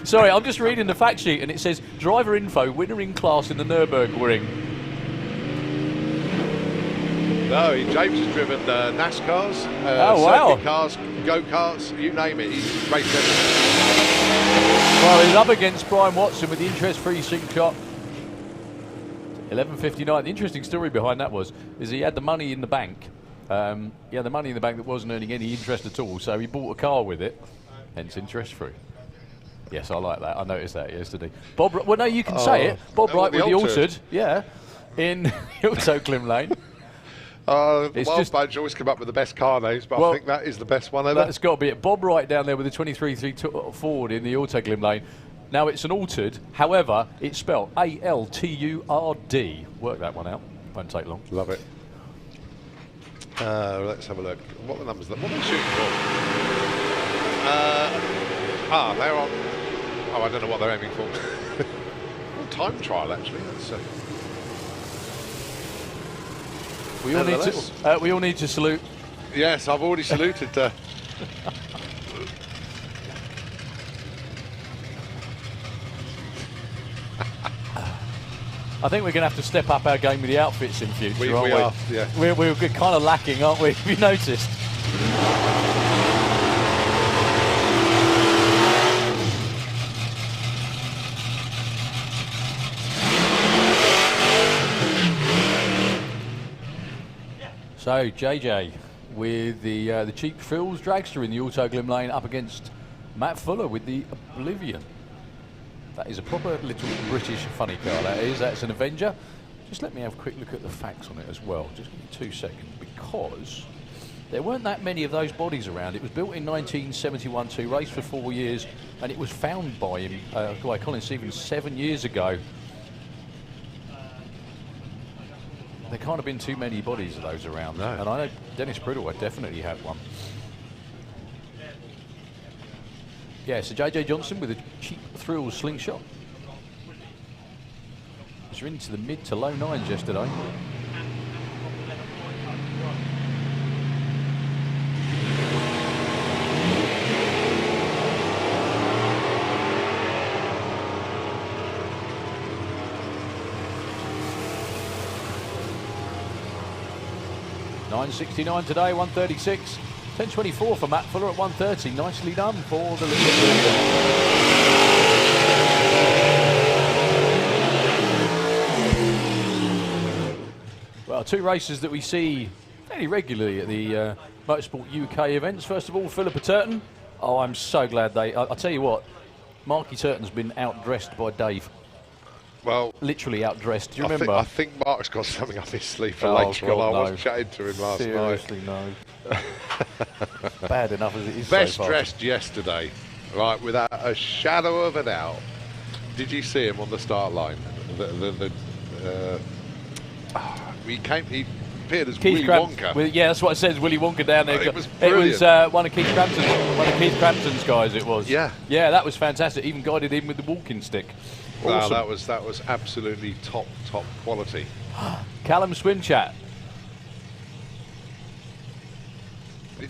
Sorry, I'm just reading the fact sheet and it says driver info, winner in class in the Nürburgring. No, James has driven NASCARs, circuit cars, go-karts, you name it. He's raced everything. Well, he's up against Brian Watson with the interest-free sync shot. 11.59. The interesting story behind that is he had the money in the bank. He had the money in the bank that wasn't earning any interest at all, so he bought a car with it, hence interest-free. Yes, I like that. I noticed that yesterday. Bob, well, no, you can say it. Bob Wright with the altered, in Hilton Lane. The Wild Bunch always come up with the best car names, but I think that is the best one ever. That's got to be it. Bob Wright down there with the 23.3 Ford in the Autoglim lane. Now it's an altered, however, it's spelled A-L-T-U-R-D. Work that one out. Won't take long. Love it. Let's have a look. What are the numbers? What are they shooting for? They're on. Oh, I don't know what they're aiming for. Time trial, actually. That's. We all need to salute. Yes, I've already saluted. I think we're going to have to step up our game with the outfits in future, we aren't we? are, yeah. We're kind of lacking, aren't we? Have you noticed? So JJ with the Cheap Thrills Dragster in the Autoglim lane up against Matt Fuller with the Oblivion. That is a proper little British funny car, that is. That's an Avenger. Just let me have a quick look at the facts on it as well. Just give me 2 seconds, because there weren't that many of those bodies around. It was built in 1971, to race for 4 years, and it was found by him, by Colin Stevens, 7 years ago. There can't have been too many bodies of those around. No. And I know Dennis Priddle definitely had one. Yeah, so JJ Johnson with a cheap thrill slingshot. Was into the mid to low nines yesterday. $9.69 today, 136. 10.24 for Matt Fuller at 130. Nicely done for the little leader. Well, two races that we see fairly regularly at the Motorsport UK events. First of all, Philip Turton. Oh, I'm so glad I'll tell you what, Marky Turton's been outdressed by Dave. Well, literally outdressed. Do you remember? I think Mark's got something up his sleeve for Oh, later on. God, I no. was chatting to him last Seriously, night. no. Bad enough as it is. Best so far. dressed yesterday, right, without a shadow of a doubt. Did you see him on the start line? He appeared as Willy Wonka. Yeah, that's what it says. Willy Wonka down there. It was It was brilliant. one of Keith Crampton's guys. It was. Yeah. Yeah, that was fantastic. Even guided in with the walking stick. Wow, Awesome. that was absolutely top quality. Callum Swinchat.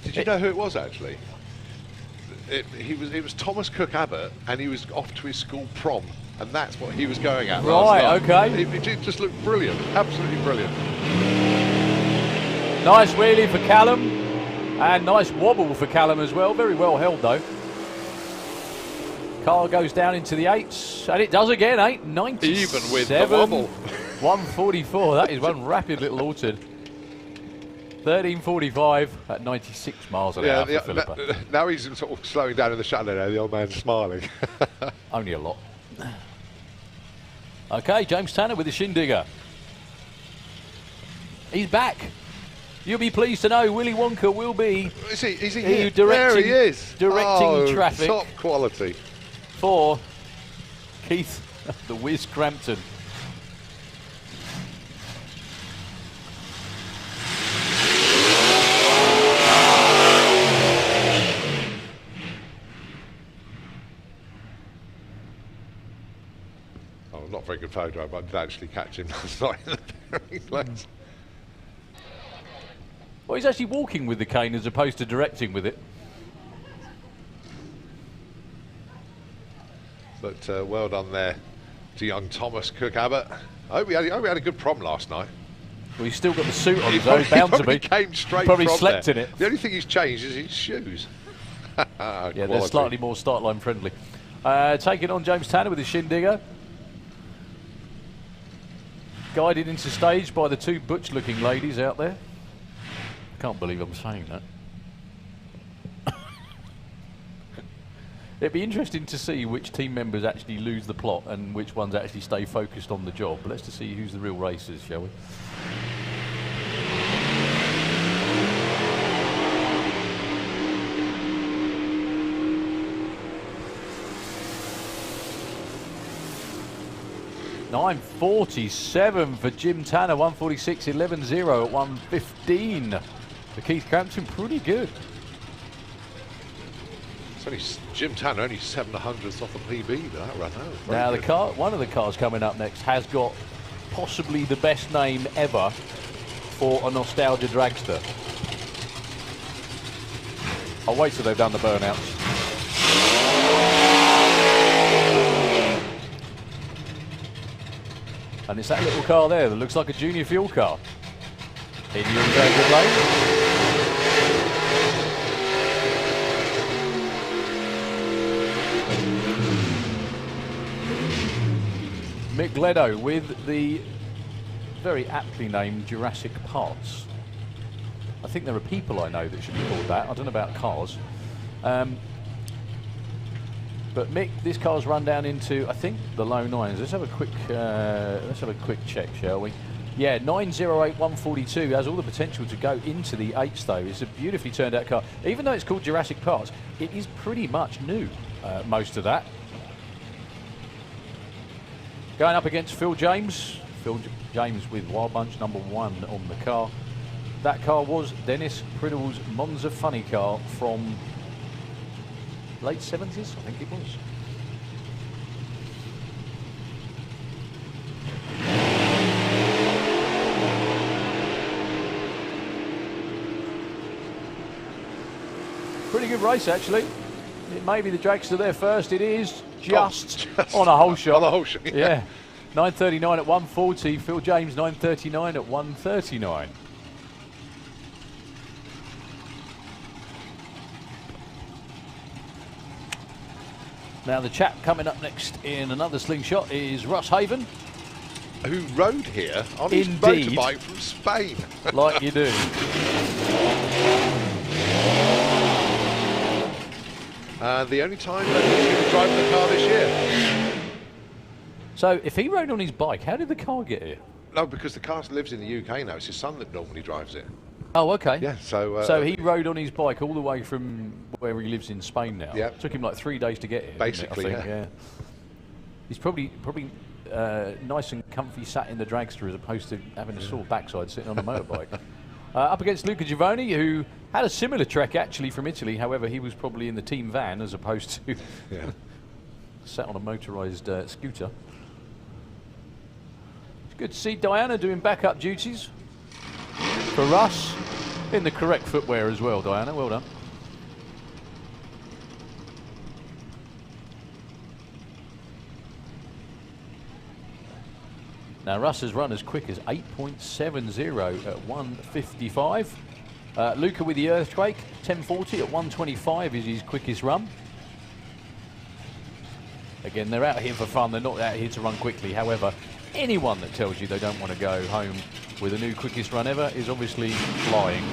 Did you know who it was actually? It was Thomas Cook Abbott, and he was off to his school prom, and that's what he was going at. Right, last night. okay. It just looked brilliant, absolutely brilliant. Nice wheelie for Callum, and nice wobble for Callum as well. Very well held though. Car goes down into the eights, and it does again. 8.97. Even with the wobble. 144. That is one rapid little altered. 13.45 at 96 miles an hour for Philippa. Now he's sort of slowing down in the shadow now, the old man's smiling. Only a lot. Okay, James Tanner with the shindigger. He's back. You'll be pleased to know Willy Wonka will be Is he here? There he is. Directing traffic. Top quality. For Keith the Whiz Crampton. Oh, not a very good photo, but I did actually catch him last night in the pairing place. Well, he's actually walking with the cane as opposed to directing with it. But well done there to young Thomas Cook Abbott. I hope we had a good prom last night. Well, he's still got the suit on, He so he's bound to probably be. came straight Probably from slept there. in it. The only thing he's changed is his shoes. Yeah, they're slightly more start line friendly. Taking on James Tanner with his shindigger. Guided into stage by the two butch-looking ladies out there. Can't believe I'm saying that. It'd be interesting to see which team members actually lose the plot and which ones actually stay focused on the job. But let's just see who's the real racers, shall we? $9.47 for Jim Tanner, 146.11.0 at 1:15. For Keith Crampton, pretty good. It's only Jim Tanner, only 7/100ths off the PB, but that run out. Now the car, one of the cars coming up next has got possibly the best name ever for a nostalgia dragster. I'll wait till they've done the burnouts. And it's that little car there that looks like a junior fuel car. In your good lane. Mick Ledo with the very aptly named Jurassic Parts. I think there are people I know that should be called that. I don't know about cars. But Mick, this car's run down into, I think, the low nines. Let's have a quick check, shall we? Yeah, 908-142 has all the potential to go into the 8s though. It's a beautifully turned out car. Even though it's called Jurassic Parts, it is pretty much new, most of that. Going up against Phil James. Phil James with Wild Bunch number 1 on the car. That car was Dennis Priddle's Monza Funny car from late 70s, I think it was. Pretty good race, actually. It may be the Dragster there first. It is just on a whole shot. On a whole shot, yeah. 9:39 at 140. Phil James 9:39 at 1:39. Now the chap coming up next in another slingshot is Russ Haven. Who rode here on his motorbike from Spain. Like you do. The only time that he's been driving the car this year. So if he rode on his bike, how did the car get here? No, because the car lives in the UK now. It's his son that normally drives it. Oh, okay. Yeah, so... so he rode on his bike all the way from where he lives in Spain now. Yeah. Took him like 3 days to get here. Basically, I think, yeah. He's probably nice and comfy sat in the Dragster as opposed to having a sore backside sitting on a motorbike. Up against Luca Giovoni, who had a similar trek actually from Italy. However, he was probably in the team van as opposed to sat on a motorised scooter. It's good to see Diana doing backup duties for Russ in the correct footwear as well. Diana, well done. Now Russ has run as quick as 8.70 at 1:55. Luca with the Earthquake, 10:40 at 1:25 is his quickest run. Again, they're out here for fun, they're not out here to run quickly. However, anyone that tells you they don't want to go home with a new quickest run ever is obviously lying.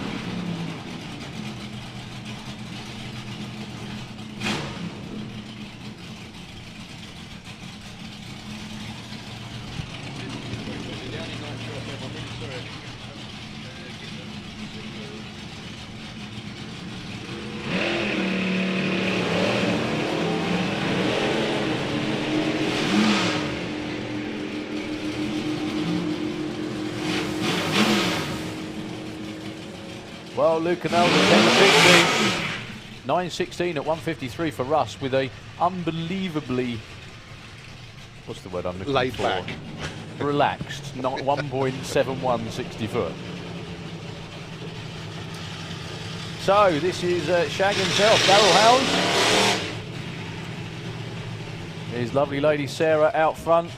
Well, Luca nailed it, 10:16. 9:16 at 1:53 for Russ with a unbelievably, what's the word I'm looking laid for? back. Relaxed, not 1.71 60 foot. So this is Shag himself, Darryl Howes. His lovely lady Sarah out front.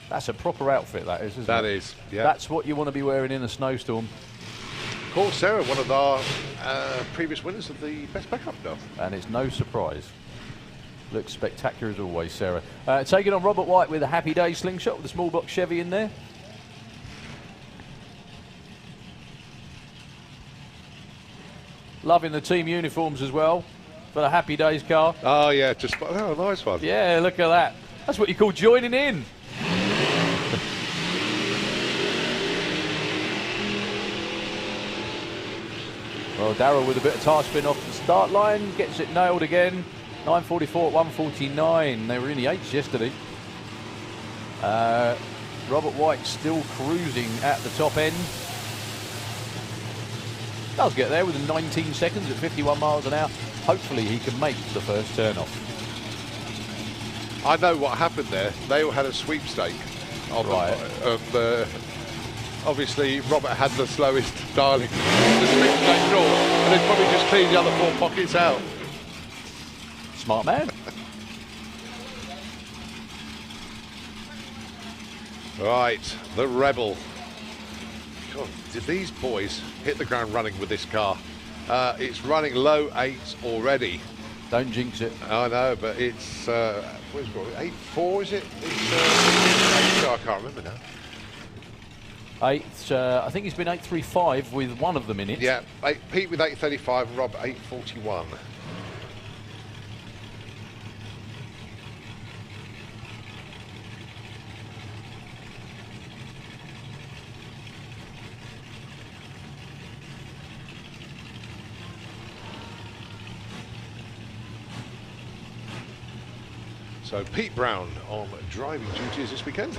That's a proper outfit, that is, isn't it? That is, yeah. That's what you want to be wearing in a snowstorm. Of course, Sarah, one of our previous winners of the Best Backup now. And it's no surprise. Looks spectacular as always, Sarah. Taking on Robert White with a Happy Days slingshot with a small block Chevy in there. Loving the team uniforms as well for the Happy Days car. Oh, yeah, just a nice one. Yeah, look at that. That's what you call joining in. Well, Darryl with a bit of tire spin off the start line, gets it nailed again. 9:44 at 1:49. They were in the 8s yesterday. Robert White still cruising at the top end. Does get there within 19 seconds at 51 miles an hour. Hopefully he can make the first turn off. I know what happened there. They all had a sweepstake. Right. Obviously, Robert had the slowest dialing. The sweepstake draw, and they'd probably just cleaned the other 4 pockets out. Smart man. Right, the Rebel. God, did these boys hit the ground running with this car? It's running low 8s already. Don't jinx it. I know, but it's, where's it got? 8.4 is it? It's, I can't remember now. 8, I think it's been 8.35 with one of them in it. Yeah, Pete with 8.35 and Rob 8.41. So Pete Brown on driving duties this weekend.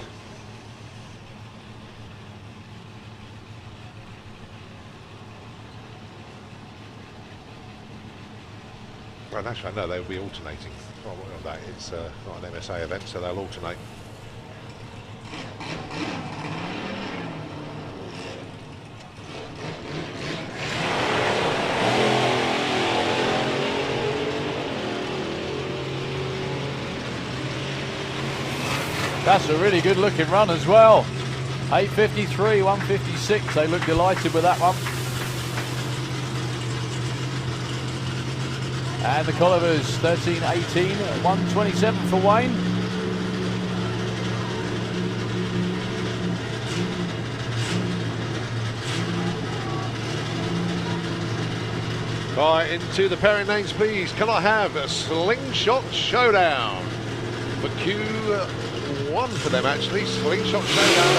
Well, actually, no, they'll be alternating. Oh, what on that? It's not an MSA event, so they'll alternate. That's a really good looking run as well. 8:53, 1:56. They look delighted with that one. And the Collivers 13:18, 1:27 for Wayne. Right, into the pairing names, please. Can I have a slingshot showdown for Q1 for them, actually? Slingshot showdown.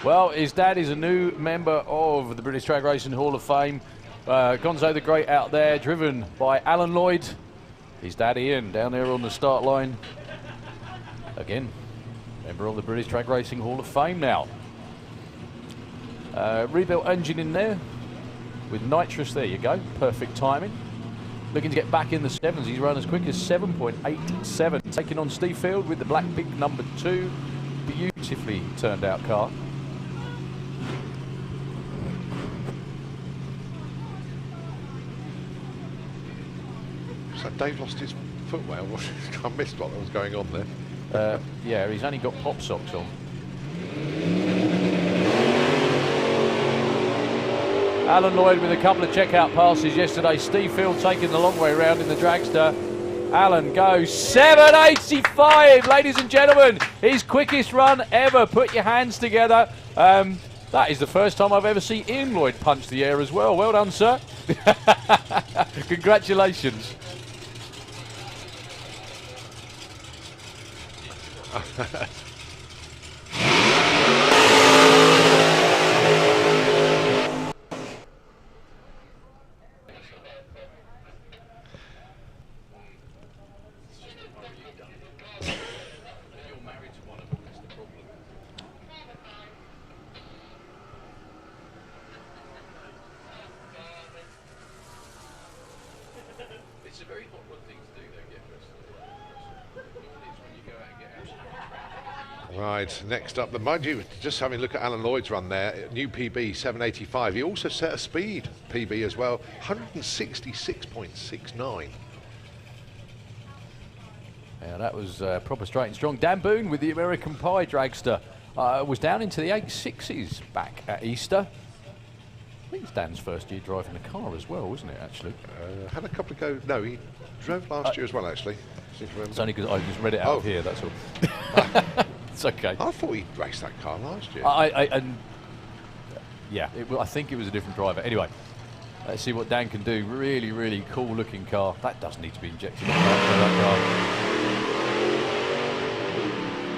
Well, his dad is a new member of the British Drag Racing Hall of Fame. Gonzo the Great out there, driven by Alan Lloyd. His dad Ian down there on the start line. Again, member of the British Drag Racing Hall of Fame now. Rebuilt engine in there with nitrous. There you go, perfect timing. Looking to get back in the sevens. He's run as quick as 7.87. Taking on Steve Field with the Black Pig number 2. Beautifully turned out car. So Dave lost his footwear. I missed what was going on there. Yeah, he's only got pop socks on. Alan Lloyd with a couple of checkout passes yesterday. Steve Field taking the long way around in the Dragster. Alan goes 7.85, ladies and gentlemen. His quickest run ever. Put your hands together. That is the first time I've ever seen Ian Lloyd punch the air as well. Well done, sir. Congratulations. Right, next up, mind you, just having a look at Alan Lloyd's run there, new PB 785. He also set a speed PB as well, 166.69. Yeah, that was proper straight and strong. Dan Boone with the American Pie Dragster was down into the 8.6s back at Easter. I think it's Dan's first year driving the car as well, wasn't it, actually? Had a couple of go. No, he drove last year as well, actually. It's only because I just read it out of here, that's all. It's okay. I thought he raced that car last year. Yeah, I think it was a different driver. Anyway, let's see what Dan can do. Really, really cool looking car. That does need to be injected into that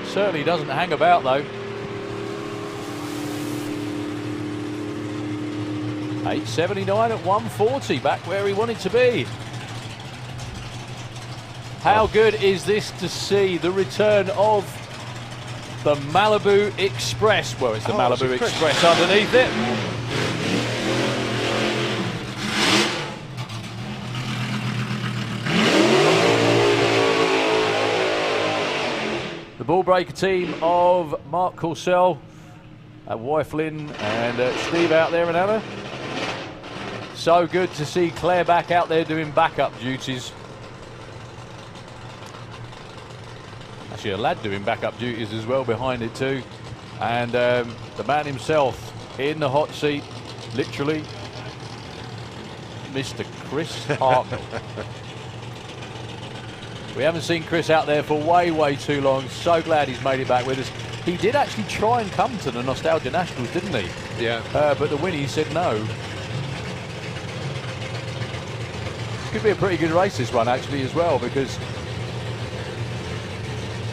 car. Certainly doesn't hang about though. 8.79 at 140, back where he wanted to be. How good is this to see the return of the Malibu Express? Well, it's the Malibu Express underneath it. The ball breaker team of Mark Corsell, wife Lynn, and Steve out there and Anna. So good to see Claire back out there doing backup duties. Actually, a lad doing backup duties as well behind it too. And the man himself in the hot seat, literally, Mr. Chris Hartnell. We haven't seen Chris out there for way, way too long. So glad he's made it back with us. He did actually try and come to the Nostalgia Nationals, didn't he? Yeah. But the Winnie said no. Could be a pretty good race, this one, actually, as well, because...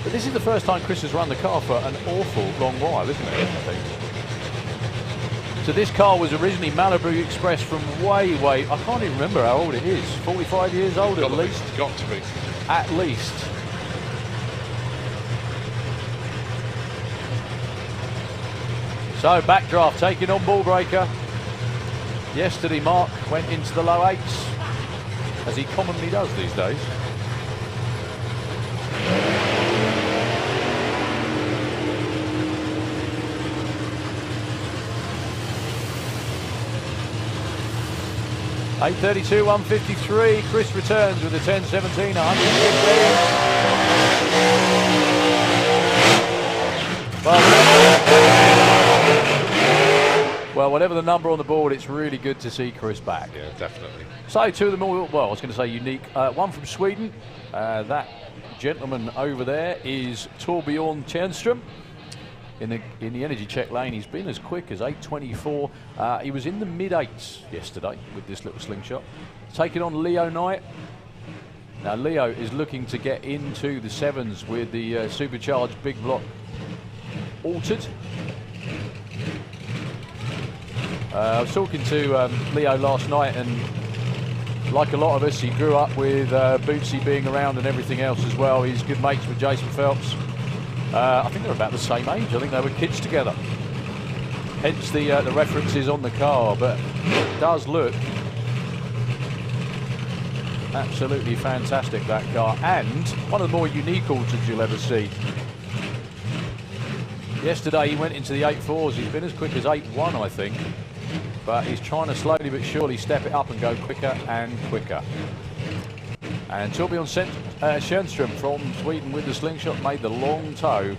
But this is the first time Chris has run the car for an awful long while, isn't it, I think? So this car was originally Malibu Express from way, I can't even remember how old it is. 45 years old at least. Got to be. At least. So backdraft taking on ball breaker. Yesterday Mark went into the low eights, as he commonly does these days. .832, 153. Chris returns with a 10.17, 115. Well, whatever the number on the board, it's really good to see Chris back. Yeah, definitely. So two of them all, well, I was going to say unique. One from Sweden. That gentleman over there is Torbjörn Tjernström. In the energy check lane, he's been as quick as 8.24. He was in the mid-8s yesterday with this little slingshot. Taking on Leo Knight. Now Leo is looking to get into the 7s with the supercharged big block altered. I was talking to Leo last night, and like a lot of us, he grew up with Bootsy being around and everything else as well. He's good mates with Jason Phelps. I think they're about the same age. I think they were kids together. Hence the references on the car, but it does look absolutely fantastic, that car, and one of the more unique alters you'll ever see. Yesterday he went into the 8.4s. He's been as quick as 8.1, I think, but he's trying to slowly but surely step it up and go quicker and quicker. And Torbjörn Tjernström from Sweden with the slingshot made the long toe.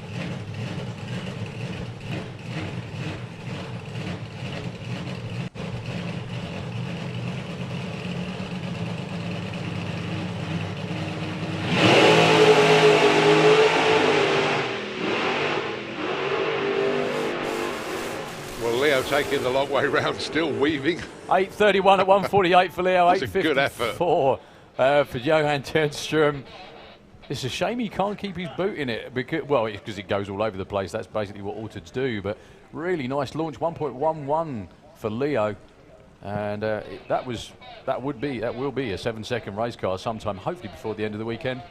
Well, Leo taking the long way round, still weaving. 8.31 at 148 for Leo. That's a good effort. 8.54 for Johan Tjernström. It's a shame he can't keep his boot in it, because, well, it's because it goes all over the place. That's basically what Altereds do. But really nice launch, 1.11 for Leo, and that will be a 7-second race car sometime, hopefully before the end of the weekend.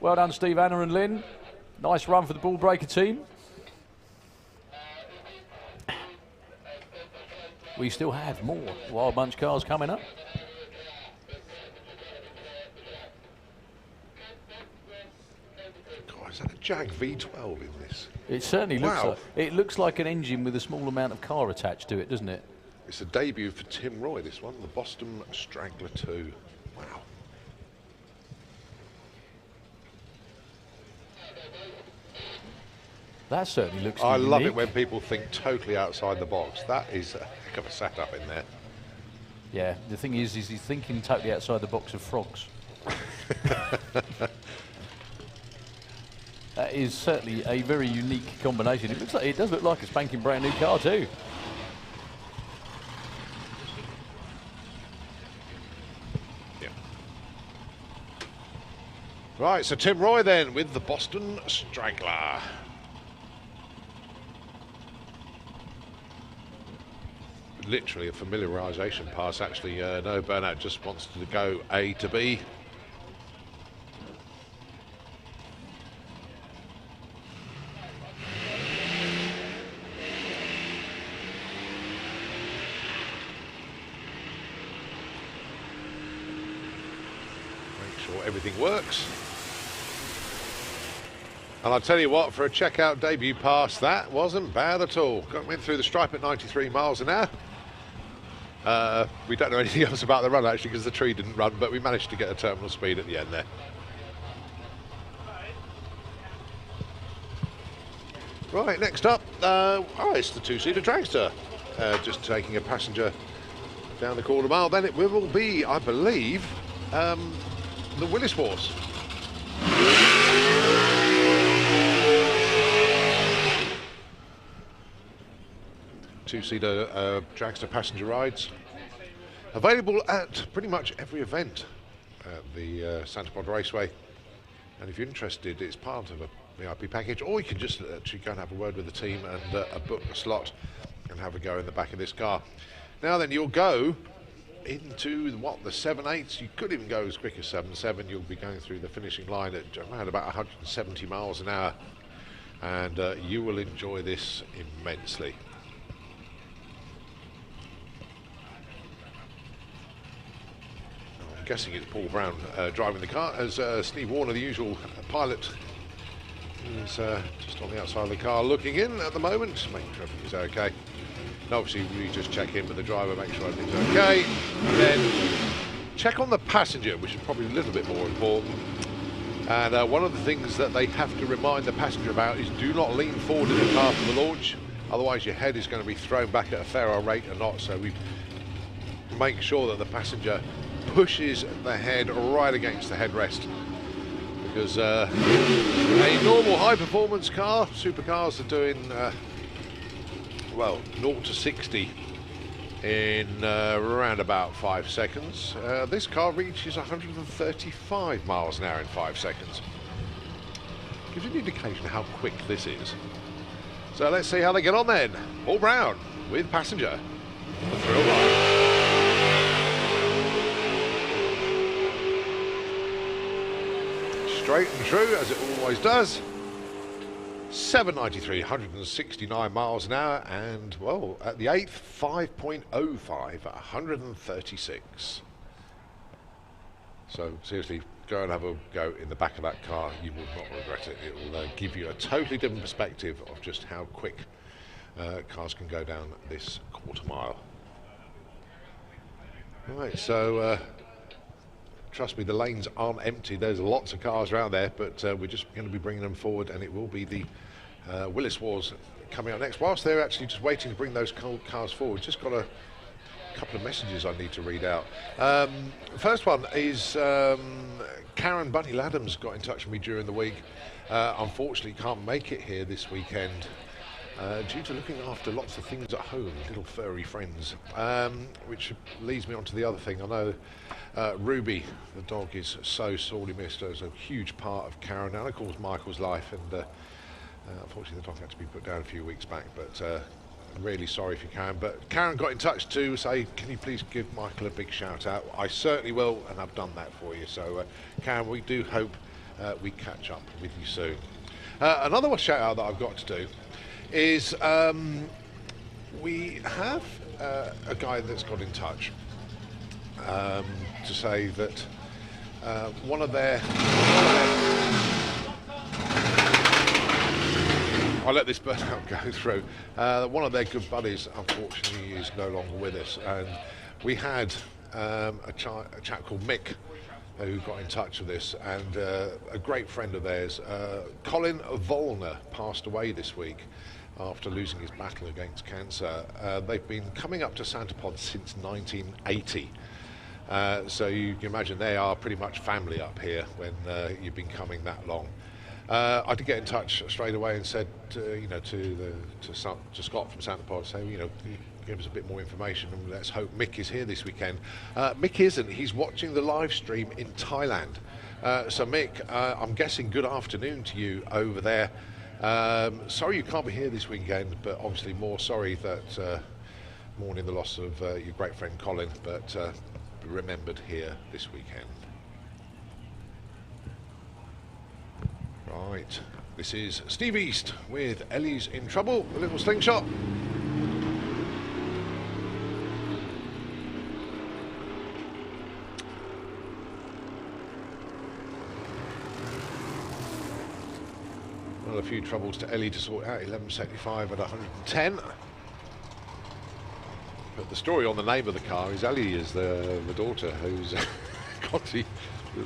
Well done, Steve, Anna, and Lynn. Nice run for the ball breaker team. We still have more Wild Bunch cars coming up. Is that a Jag V12 in this? It certainly looks like an engine with a small amount of car attached to it, doesn't it? It's a debut for Tim Roy, this one, the Boston Straggler 2. Wow. That certainly looks I unique. love it when people think totally outside the box. That is a heck of a setup in there. Yeah, the thing is he's thinking totally outside the box of frogs. That is certainly a very unique combination. It does look like a spanking brand new car too. Yeah. Right, so Tim Roy then with the Boston Straggler. Literally a familiarisation pass, actually. No, Bernat just wants to go A to B. Everything works. And I'll tell you what, for a checkout debut pass, that wasn't bad at all. Went through the stripe at 93 miles an hour. We don't know anything else about the run, actually, because the tree didn't run, but we managed to get a terminal speed at the end there. Right, next up, it's the two-seater Dragster. Just taking a passenger down the quarter mile. Then it will be, I believe, the Willis Wars. Two-seater Dragster passenger rides. Available at pretty much every event at the Santa Pod Raceway. And if you're interested, it's part of a VIP package, or you can just actually go and have a word with the team and book a slot and have a go in the back of this car. Now then, you'll go into what, the 7.8s. You could even go as quick as 7.7. You'll be going through the finishing line at around about 170 miles an hour, and you will enjoy this immensely. I'm guessing it's Paul Brown driving the car, as Steve Warner, the usual pilot, is just on the outside of the car looking in at the moment, making sure everything's okay. And obviously we just check in with the driver, make sure everything's okay, and then check on the passenger, which is probably a little bit more important. And one of the things that they have to remind the passenger about is do not lean forward in the car for the launch, otherwise your head is going to be thrown back at a fairer rate or not. So we make sure that the passenger pushes the head right against the headrest, because a normal high performance car, supercars, are doing well, 0 to 60 in around about 5 seconds. This car reaches 135 miles an hour in 5 seconds. Gives you an indication how quick this is. So let's see how they get on then. Paul Brown with passenger. The thrill ride. Straight and true, as it always does. 793, 169 miles an hour, and well, at the 8th, 5.05 at 136. So seriously, go and have a go in the back of that car. You will not regret it. It will give you a totally different perspective of just how quick cars can go down this quarter mile. Right, so trust me, the lanes aren't empty. There's lots of cars around there, but we're just going to be bringing them forward, and it will be the Willis Wars coming up next. Whilst they're actually just waiting to bring those cars forward, just got a couple of messages I need to read out. First one is Karen Bunny Laddams got in touch with me during the week. Unfortunately can't make it here this weekend due to looking after lots of things at home, little furry friends, which leads me on to the other thing. I know Ruby, the dog, is so sorely missed as a huge part of Karen and of course Michael's life, and unfortunately the dog had to be put down a few weeks back, but I'm really sorry if you can. But Karen got in touch to say, can you please give Michael a big shout out? I certainly will, and I've done that for you. So Karen, we do hope we catch up with you soon. Another shout out that I've got to do is we have a guy that's got in touch to say that one of their I'll let this burnout go through. One of their good buddies, unfortunately, is no longer with us, and we had a chap called Mick who got in touch with us, and a great friend of theirs, Colin Volner, passed away this week after losing his battle against cancer. They've been coming up to Santa Pod since 1980. So you can imagine they are pretty much family up here when you've been coming that long. I did get in touch straight away and said, you know, to Scott from Santa Pod, say, you know, give us a bit more information, and let's hope Mick is here this weekend. Mick isn't. He's watching the live stream in Thailand. So Mick, I'm guessing good afternoon to you over there. Sorry you can't be here this weekend, but obviously more sorry that mourning the loss of your great friend Colin, but remembered here this weekend. Right, this is Steve East with Ellie's in Trouble, the little slingshot. Well, a few troubles to Ellie to sort out, 1175 at 110. But the story on the name of the car is Ellie is the daughter who's got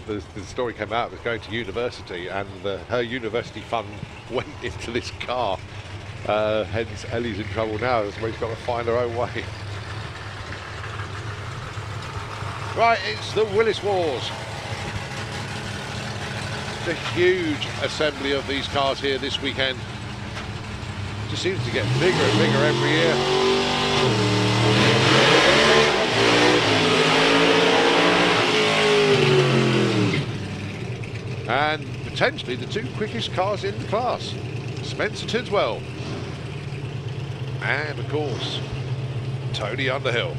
the story came out, was going to university, and her university fund went into this car. Hence Ellie's in trouble now, so she's got to find her own way. Right, it's the Willis Wars. It's a huge assembly of these cars here this weekend. It just seems to get bigger and bigger every year. And potentially the two quickest cars in the class. Spencer Tidswell. And, of course, Tony Underhill.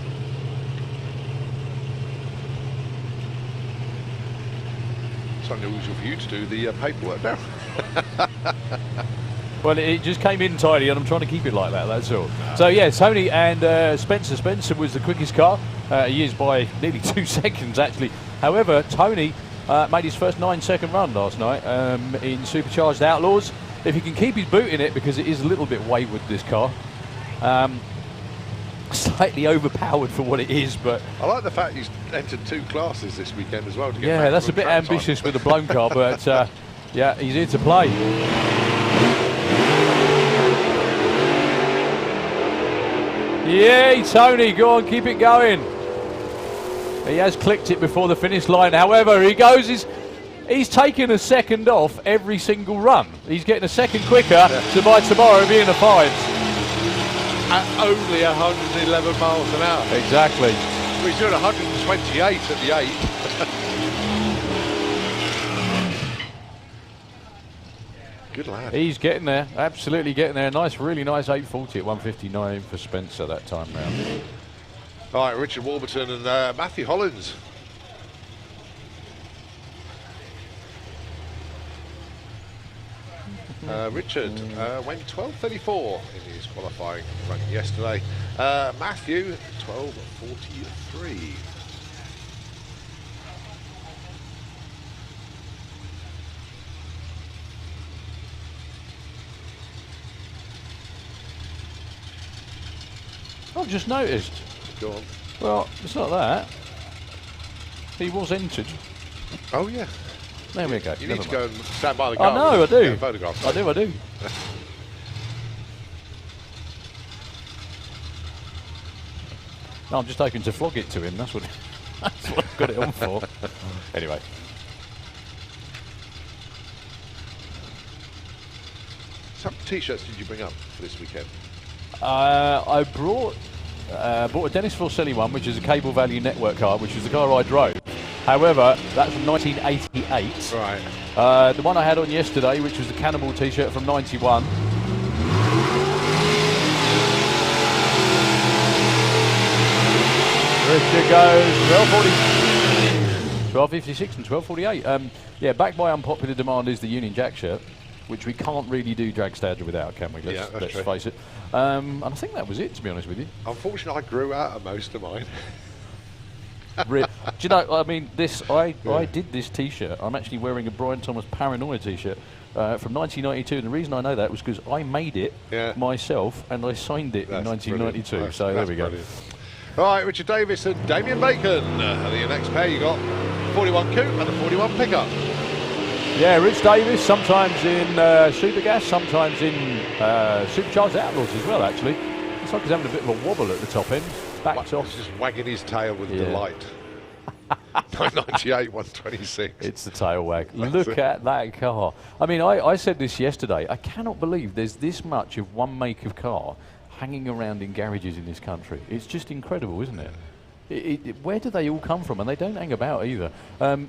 It's unusual for you to do the paperwork now. Well, it just came in tidy, and I'm trying to keep it like that, that's all. So, yeah, Tony and Spencer. Spencer was the quickest car. He is by nearly 2 seconds, actually. However, Tony made his first 9-second run last night in Supercharged Outlaws. If he can keep his boot in it, because it is a little bit wayward, this car. Slightly overpowered for what it is, but... I like the fact he's entered 2 classes this weekend as well. To get yeah, that's a bit ambitious with a blown car, but yeah, he's here to play. Yay, Tony, go on, keep it going. He has clicked it before the finish line. However, he's taken a second off every single run. He's getting a second quicker, so by tomorrow he'll be in the 5s. At only 111 miles an hour. Exactly. Well, he's doing 128 at the 8. Good lad. He's getting there, absolutely getting there. Nice, really nice 840 at 159 for Spencer that time round. All right, Richard Warburton and Matthew Hollins. Richard went 12:34 in his qualifying run yesterday. Matthew 12:43. I've just noticed. Go on. Well, it's not that. He was entered. Oh yeah. There we go. You need to go and stand by the I car. know, I do. Photographs. I do. No, I'm just hoping to flog it to him. That's what I've got it on for. Anyway. What t-shirts did you bring up for this weekend? I bought a Dennis Forcelli one, which is a Cable Value Network car, which was the car I drove. However, that's from 1988. Right. The one I had on yesterday, which was the Cannibal t-shirt from 91. Richard goes 12:56 and 12:48. Yeah, backed by unpopular demand is the Union Jack shirt, which we can't really do Dragstalgia without, can we? Let's face it. And I think that was it, to be honest with you. Unfortunately, I grew out of most of mine. Do you know, I mean, I did this t-shirt. I'm actually wearing a Brian Thomas Paranoia t-shirt from 1992, and the reason I know that was because I made it myself and I signed it in 1992. So there we go. All right, Richard Davis and Damien Bacon. The next pair you got 41 coupe and the 41 pickup. Yeah, Rich Davis, sometimes in Super Gas, sometimes in Supercharged Outlaws as well, actually. Looks like he's having a bit of a wobble at the top end. Backed off. He's just wagging his tail with delight. 998, 126. It's the tail wag. Look at that car. I mean, I said this yesterday. I cannot believe there's this much of one make of car hanging around in garages in this country. It's just incredible, isn't it? Where do they all come from? And they don't hang about either.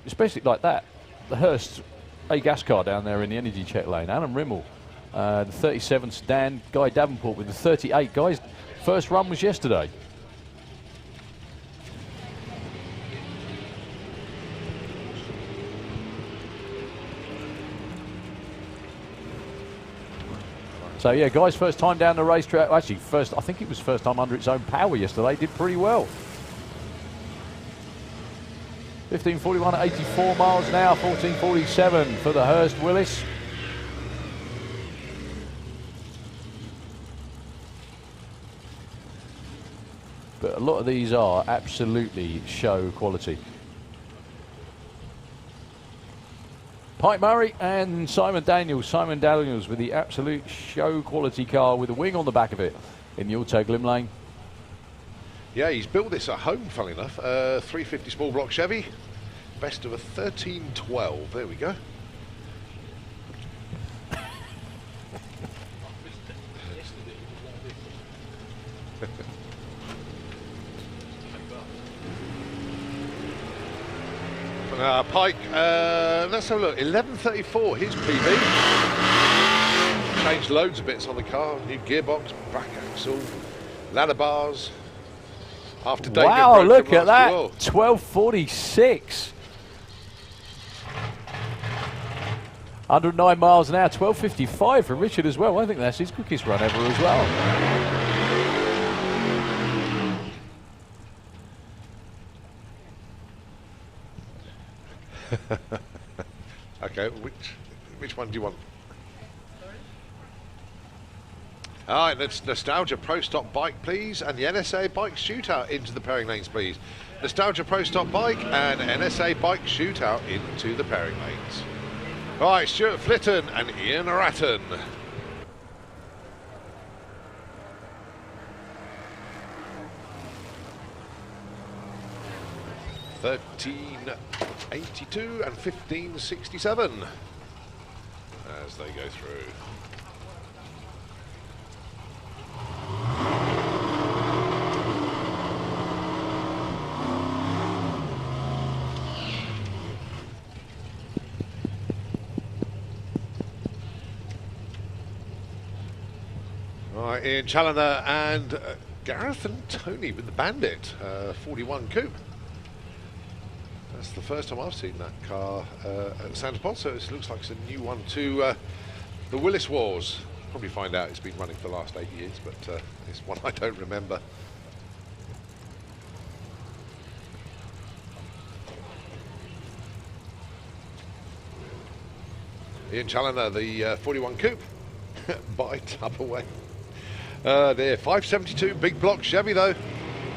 Especially like that. The Hurst A gas car down there in the energy check lane. Alan Rimmel, the 37 sedan. Guy Davenport with the 38. Guy's first run was yesterday. So yeah, Guy's first time down the racetrack. Actually, I think it was first time under its own power yesterday. Did pretty well. 15:41 at 84 miles an hour, 14:47 for the Hurst Willis. But a lot of these are absolutely show quality. Pike Murray and Simon Daniels. Simon Daniels with the absolute show quality car with a wing on the back of it in the Auto Glim Lane. Yeah, he's built this at home, funnily enough. 350 small block Chevy. Best of a 1312. There we go. Pike, let's have a look. 11:34, his PB. changed loads of bits on the car. New gearbox, back axle, ladder bars. After David Wow, broke look him at last that. year. 12:46. 109 miles an hour, 12:55 for Richard as well. I think that's his quickest run ever as well. Okay, which one do you want? All right, let's Nostalgia Pro Stock Bike, please, and the NSA Bike Shootout into the pairing lanes, please. Nostalgia Pro Stock Bike and NSA Bike Shootout into the pairing lanes. All right, Stuart Flitton and Ian Ratton. $13.82 and $15.67 as they go through. Right, Ian Challoner and Gareth and Tony with the Bandit 41 Coupe. That's the first time I've seen that car at Santa Pod, so it looks like it's a new one to the Willis Wars. Probably find out it's been running for the last 8 years, but it's one I don't remember. Ian Challoner, the 41 Coupe by Tupperware. There, 572 big block Chevy though,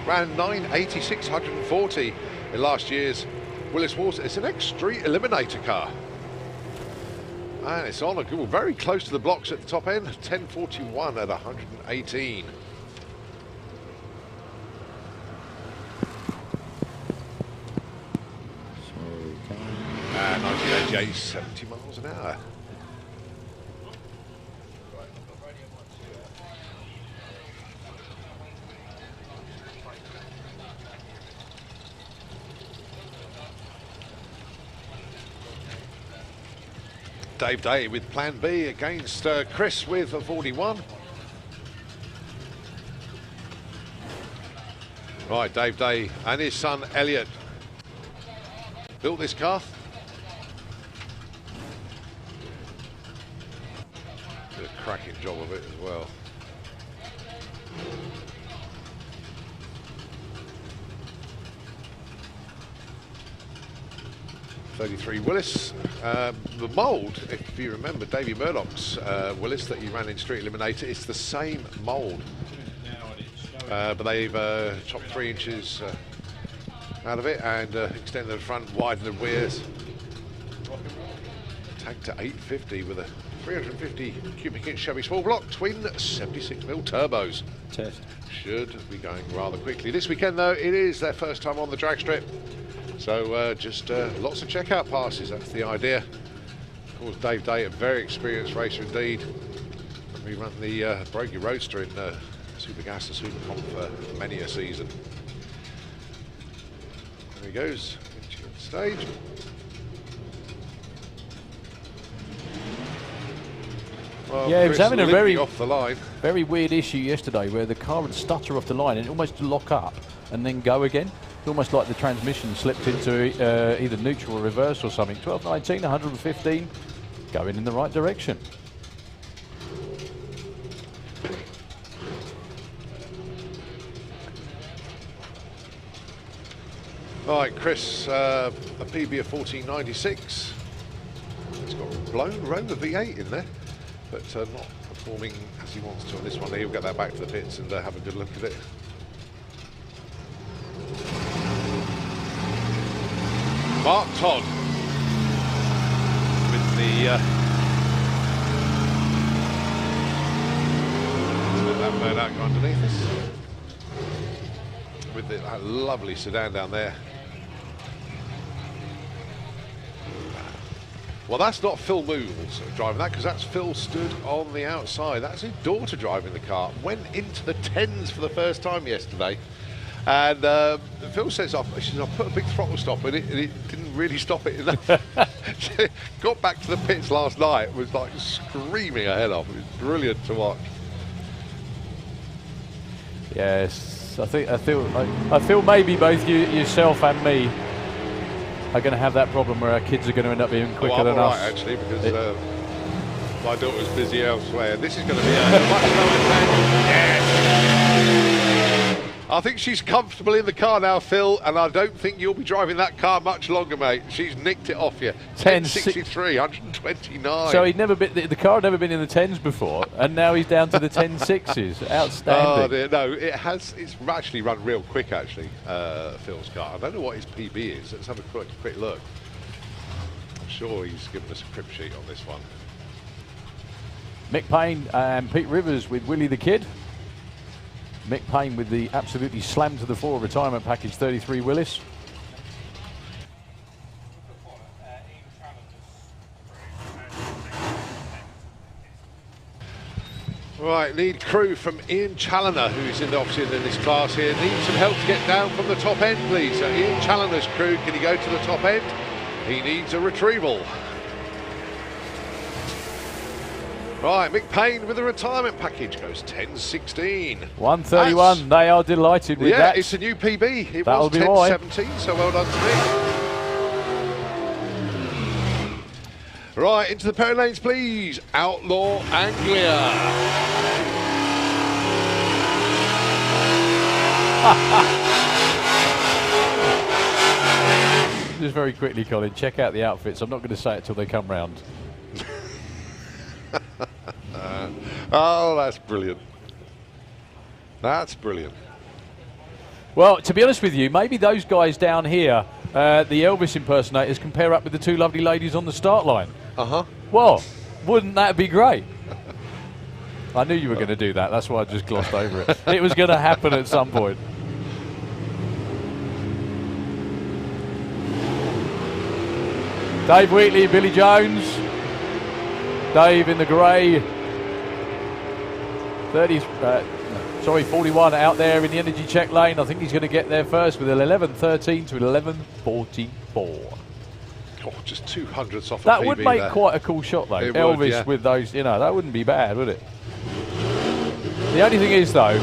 ran 986/140 in last year's Willis Wars. It's an X-Street Eliminator car, and it's on a good, very close to the blocks at the top end. 1041 at 118. And 1988, 70 miles an hour. Dave Day with Plan B against Chris with a 41. Right, Dave Day and his son Elliot built this car. Did a cracking job of it as well. '33 Willis. The mould, if you remember Davey Murdoch's Willis that he ran in Street Eliminator, it's the same mould. But they've chopped 3 inches out of it and extended the front, widened the rears. Tanked to 850 with a 350 cubic inch Chevy small block, twin 76mm turbos. Test. Should be going rather quickly. This weekend though, it is their first time on the drag strip. So just lots of checkout passes, that's the idea. Of course, Dave Day, a very experienced racer indeed. And we run the Brokey Roadster in Super Gas and Super Comp for many a season. There he goes, into the stage. Well, Yeah, he was Chris having a limping off the line. very weird issue yesterday where the car would stutter off the line and almost lock up and then go again. It's almost like the transmission slipped into either neutral or reverse or something. 12.19, 115, going in the right direction. All right, Chris, a PB of 1496. He's got blown Roma V8 in there, but not performing as he wants to on this one. He'll get that back to the pits and have a good look at it. Mark Todd with the let's let that bird out go underneath us with that lovely sedan down there. Well, that's not Phil Moves driving that, because that's Phil stood on the outside. That's his daughter driving the car. Went into the 10s for the first time yesterday. And Phil says, I put a big throttle stop in it, and it didn't really stop it enough. Got back to the pits last night, was like screaming her head off. It was brilliant to watch. Yes, I feel maybe both yourself and me are going to have that problem where our kids are going to end up being quicker than us. Right, actually, because my daughter's busy elsewhere. This is going to be a much lower tangent. Yes. I think she's comfortable in the car now, Phil, and I don't think you'll be driving that car much longer, mate. She's nicked it off you. 1063, 129. So he'd never been, the car had never been in the 10s before, and now he's down to the 10.6s. Outstanding. Oh dear, no, it's actually run real quick, actually, Phil's car. I don't know what his PB is. Let's have a quick look. I'm sure he's given us a crib sheet on this one. Mick Payne and Pete Rivers with Willie the Kid. Mick Payne with the absolutely slam to the floor retirement package 33 Willis. Right, lead crew from Ian Challoner, who's obviously in this class here. Needs some help to get down from the top end, please. So Ian Challoner's crew, can he go to the top end? He needs a retrieval. Right, Mick Payne with the retirement package goes 10.16. 131, they are delighted with that. Yeah, it's a new PB. It was 10.17, so well done to me. Right, into the pairing lanes, please. Outlaw Anglia. Just very quickly, Colin, check out the outfits. I'm not going to say it till they come round. Oh, that's brilliant. That's brilliant. Well, to be honest with you, maybe those guys down here, the Elvis impersonators, can pair up with the two lovely ladies on the start line. Uh-huh. Well, wouldn't that be great? I knew you were going to do that. That's why I just glossed over it. It was going to happen at some point. Dave Wheatley, Billy Jones. Dave in the grey. 41 out there in the energy check lane. I think he's going to get there first with an 11.13 to 11.44. Oh, just 200ths off that PB would make there. quite a cool shot, though. It Elvis would, yeah. with those, that wouldn't be bad, would it? The only thing is, though,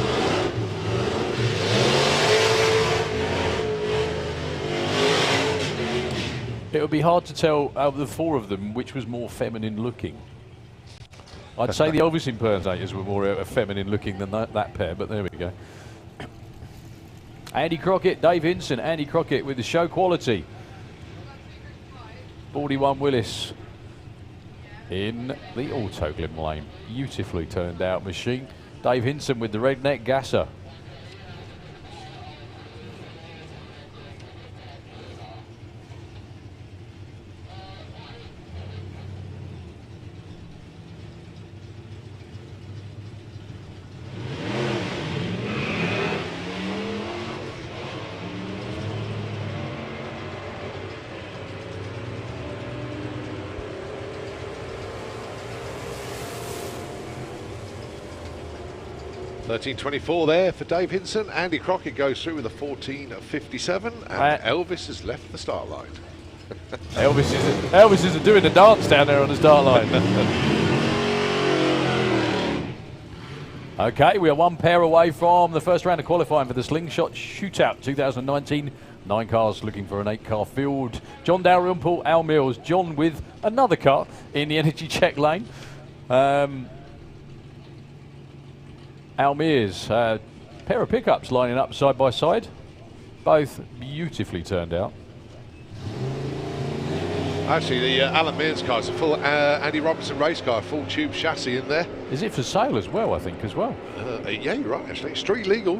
it would be hard to tell out of the four of them which was more feminine looking. I'd say the Elvis impersonators were more feminine looking than that pair, but there we go. Andy Crockett, Dave Hinson, Andy Crockett with the show quality. 41 Willis in the Autoglim lane. Beautifully turned out machine. Dave Hinson with the redneck gasser. $13.24 there for Dave Hinson. Andy Crockett goes through with a 14.57, and Elvis has left the start line. Elvis is doing the dance down there on the start line. Okay, we are one pair away from the first round of qualifying for the Slingshot Shootout 2019. 9 cars looking for an 8-car field. John Dalrymple, Al Mills, John with another car in the energy check lane. Al Mears, pair of pickups lining up side by side. Both beautifully turned out. Actually, the Alan Mears car is a full Andy Robertson race car, full tube chassis in there. Is it for sale as well, I think, as well? Yeah, you're right, actually. Street legal.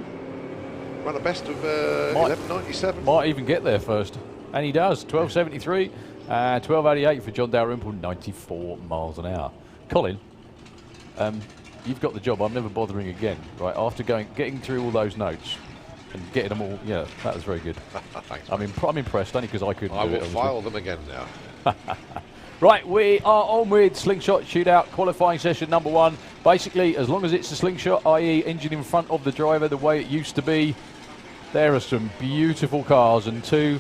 Run a best of 11.97. Might even get there first. And he does. 12.73, 12.88 for John Dalrymple, 94 miles an hour. Colin, you've got the job. I'm never bothering again, right? After getting through all those notes and getting them all, yeah, that was very good. Thanks, I'm impressed, only because I couldn't do it. I will file them again now. Right, we are on with Slingshot Shootout qualifying session number 1. Basically, as long as it's a slingshot, i.e. engine in front of the driver, the way it used to be, There are some beautiful cars, and two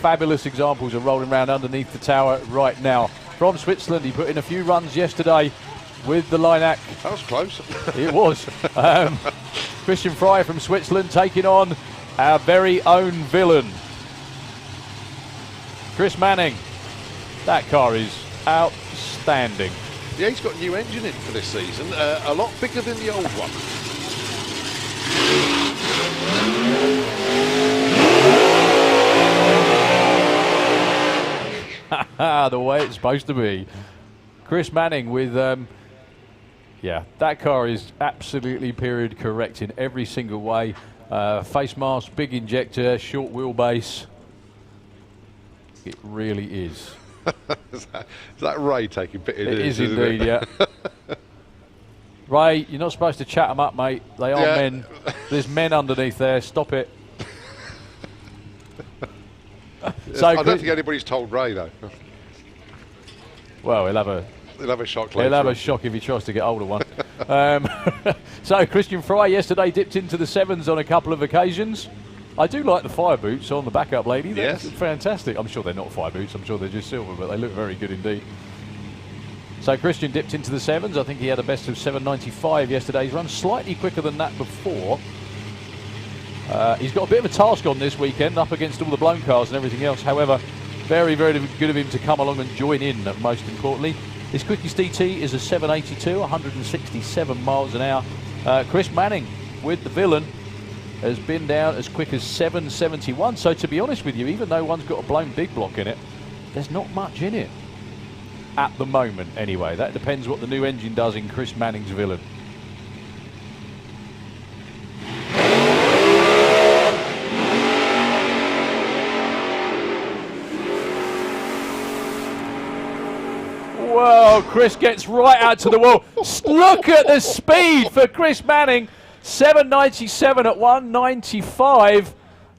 fabulous examples are rolling around underneath the tower right now. From Switzerland, he put in a few runs yesterday with the Lineac. That was close. It was. Christian Fry from Switzerland taking on our very own villain, Chris Manning. That car is outstanding. Yeah, he's got a new engine in for this season, a lot bigger than the old one. The way it's supposed to be. Chris Manning with, yeah, that car is absolutely period correct in every single way. Face mask, big injector, short wheelbase. It really is. Is that Ray taking bit in it is indeed, yeah. Ray, you're not supposed to chat them up, mate. They are men. There's men underneath there. Stop it. So I don't think anybody's told Ray, though. Well, he'll have a shock later. He'll have a shock if he tries to get hold of one. So Christian Fry yesterday dipped into the sevens on a couple of occasions. I do like the fire boots on the backup lady. That's fantastic. I'm sure they're not fire boots. I'm sure they're just silver, but they look very good indeed. So Christian dipped into the sevens. I think he had a best of 7.95 yesterday. He's run slightly quicker than that before. He's got a bit of a task on this weekend, up against all the blown cars and everything else. However, very, very good of him to come along and join in, most importantly. His quickest DT is a 782, 167 miles an hour. Chris Manning, with the villain, has been down as quick as 771. So to be honest with you, even though one's got a blown big block in it, there's not much in it. At the moment, anyway. That depends what the new engine does in Chris Manning's villain. Whoa, Chris gets right out to the wall. Look at the speed for Chris Manning. 797 at 195.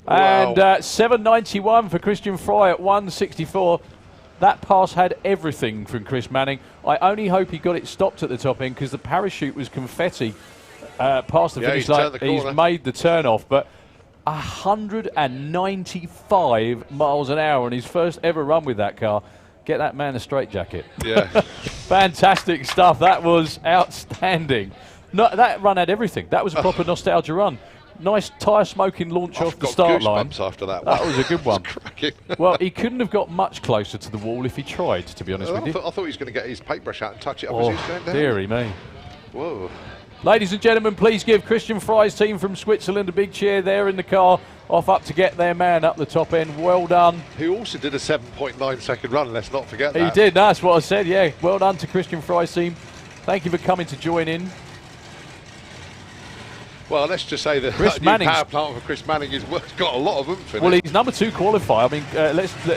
Wow. And 791 for Christian Fry at 164. That pass had everything from Chris Manning. I only hope he got it stopped at the top end because the parachute was confetti past the finish line. He's made the turn off, but 195 miles an hour on his first ever run with that car. Get that man a straitjacket. Yeah. Fantastic stuff. That was outstanding. No, that run had everything. That was a proper nostalgia run. Nice tyre smoking launch off the start line. After that was a good one. Well, he couldn't have got much closer to the wall if he tried, to be honest with you. I thought he was going to get his paintbrush out and touch it up as he was going down. Dearie me. Whoa. Ladies and gentlemen, please give Christian Fry's team from Switzerland a big cheer there in the car, off up to get their man up the top end. Well done. Who also did a 7.9 second run, let's not forget that. He did, that's what I said, yeah. Well done to Christian Fry's team. Thank you for coming to join in. Well, let's just say that Chris new power plant for Chris Manning has got a lot of oomph in it. Well, he's number 2 qualifier. I mean,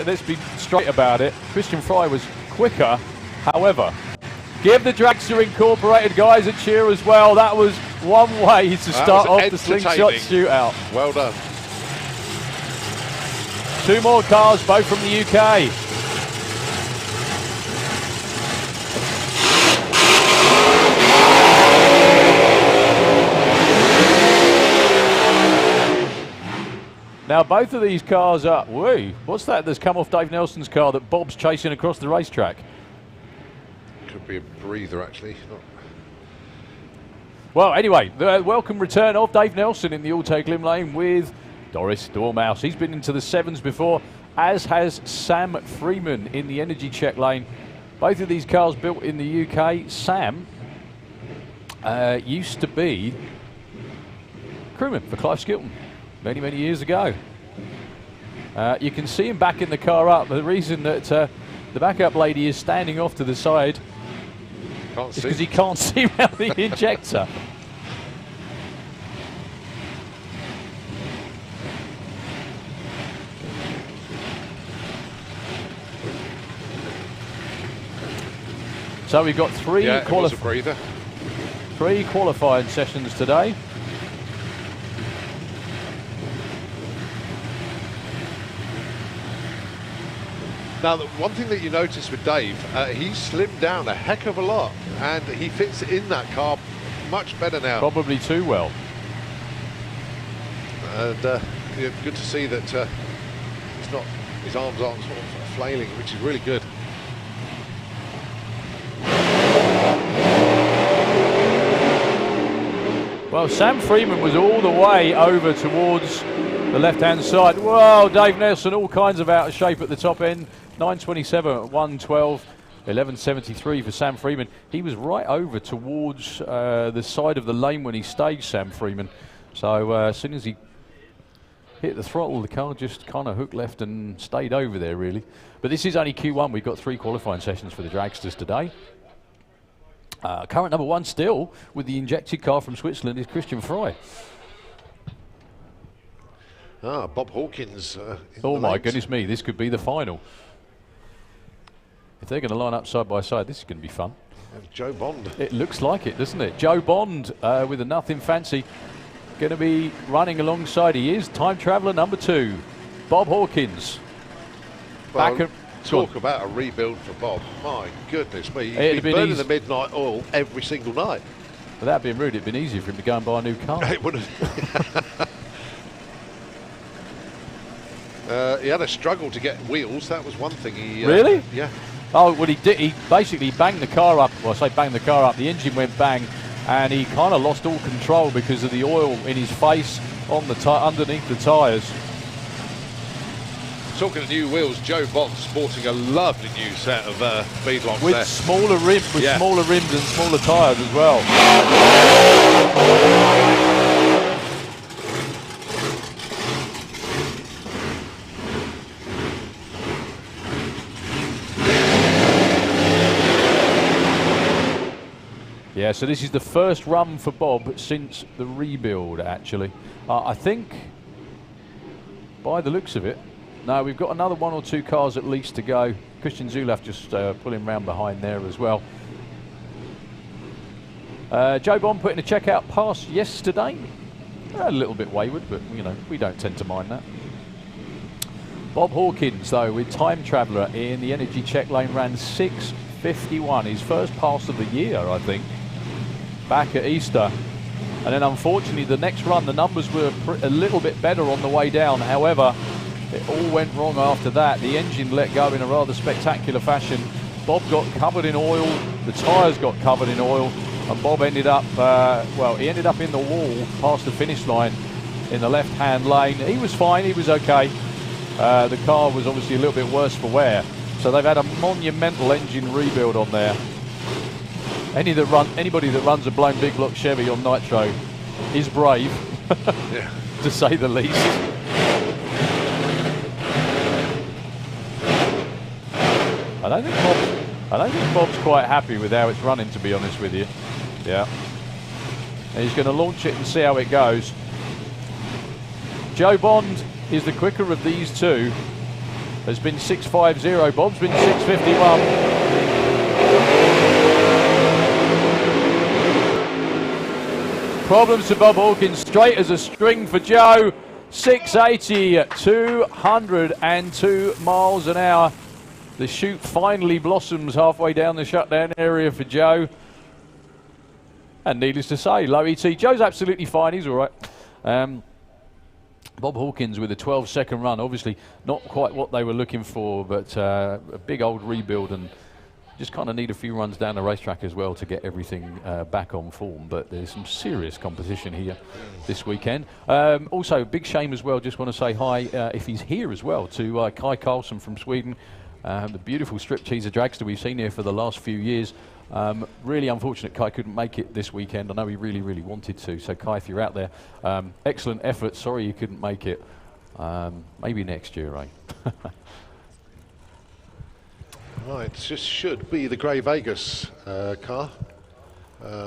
let's be straight about it. Christian Fry was quicker. However, give the Dragster Incorporated guys a cheer as well. That was one way to start off the slingshot shootout. Well done. 2 more cars, both from the UK. Now, both of these cars are... Whoa, what's that that's come off Dave Nelson's car that Bob's chasing across the racetrack? Could be a breather, actually. Well, anyway, the welcome return of Dave Nelson in the Auto Glim Lane with Doris Dormouse. He's been into the sevens before, as has Sam Freeman in the Energy Check lane. Both of these cars built in the UK. Sam used to be crewman for Clive Skilton many, many years ago. You can see him back in the car up. The reason that the backup lady is standing off to the side is because he can't see around the injector. So we've got three qualifying sessions today. Now, the one thing that you notice with Dave, he's slimmed down a heck of a lot, and he fits in that car much better now. Probably too well. And good to see that it's not, his arms aren't sort of flailing, which is really good. Well, Sam Freeman was all the way over towards the left-hand side. Whoa, Dave Nelson, all kinds of out of shape at the top end. 9:27 at 1:12, 11:73 for Sam Freeman. He was right over towards the side of the lane when he staged, Sam Freeman. So as soon as he hit the throttle, the car just kind of hooked left and stayed over there, really. But this is only Q1. We've got 3 qualifying sessions for the Dragsters today. Current number 1 still with the injected car from Switzerland is Christian Fry. Bob Hawkins. Oh my goodness me, this could be the final. If they're going to line up side by side, this is going to be fun. And Joe Bond. It looks like it, doesn't it? Joe Bond with a nothing fancy. Going to be running alongside. He is time traveller number 2, Bob Hawkins. Well, talk about a rebuild for Bob. My goodness me. He's been burning the midnight oil every single night. Without being rude, it'd been easier for him to go and buy a new car. It would have. He had a struggle to get wheels. That was one thing. He really? Yeah. Oh, well, he did. He basically banged the car up. Well, I say banged the car up. The engine went bang, and he kind of lost all control because of the oil in his face on the underneath the tyres. Talking of new wheels, Joe Bond sporting a lovely new set of beadlocks with there. Smaller rims and smaller tyres as well. Yeah, so this is the first run for Bob since the rebuild, actually. I think, by the looks of it, no, we've got another 1 or 2 cars at least to go. Christian Zulaf just pulling round behind there as well. Joe Bond put in a checkout pass yesterday. A little bit wayward, but you know, we don't tend to mind that. Bob Hawkins, though, with Time Traveller in the energy check lane, ran 6:51. His first pass of the year, I think, back at Easter. And then unfortunately the next run, the numbers were a little bit better on the way down. However, it all went wrong after that. The engine let go in a rather spectacular fashion. Bob got covered in oil, the tyres got covered in oil, and Bob ended up, he ended up in the wall past the finish line in the left-hand lane. He was fine, he was okay. The car was obviously a little bit worse for wear. So they've had a monumental engine rebuild on there. Anybody that runs a blown big block Chevy on nitro is brave, yeah, to say the least. I don't think Bob's quite happy with how it's running, to be honest with you. Yeah. And he's going to launch it and see how it goes. Joe Bond is the quicker of these two. Has been 6.50. Bob's been 6.51. Problems to Bob Hawkins. Straight as a string for Joe. 680, 202 miles an hour. The chute finally blossoms halfway down the shutdown area for Joe. And needless to say, low ET. Joe's absolutely fine, he's all right. Bob Hawkins with a 12-second run. Obviously not quite what they were looking for, but a big old rebuild, and just kind of need a few runs down the racetrack as well to get everything back on form. But there's some serious competition here this weekend. Also, big shame as well, just want to say hi, if he's here as well, to Kai Carlson from Sweden. The beautiful strip-teaser dragster we've seen here for the last few years. Really unfortunate Kai couldn't make it this weekend. I know he really, really wanted to. So Kai, if you're out there, excellent effort. Sorry you couldn't make it. Maybe next year, right? Right, this should be the Grey Vegas car.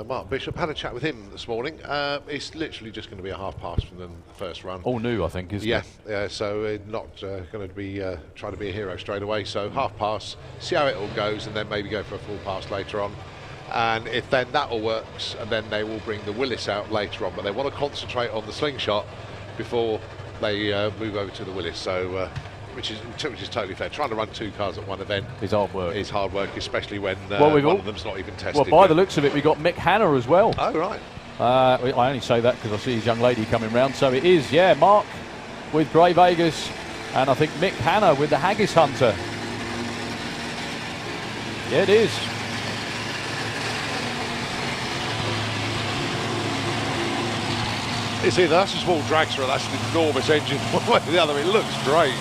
Mark Bishop, had a chat with him this morning. It's literally just going to be a half pass from the first run. All new, I think, isn't it? Yeah, so not going to be trying to be a hero straight away. So half pass, see how it all goes, and then maybe go for a full pass later on. And if then that all works, and then they will bring the Willis out later on. But they want to concentrate on the slingshot before they move over to the Willis. So. Which is totally fair. Trying to run 2 cars at one event is hard work. Is hard work, especially when one of them's not even tested. Well, by the looks of it, we got Mick Hanna as well. Oh, right. I only say that because I see his young lady coming round. So it is, yeah, Mark with Grey Vegas, and I think Mick Hanna with the Haggis Hunter. Yeah, it is. You see, that's a small dragster, that's an enormous engine. One way or the other, it looks great.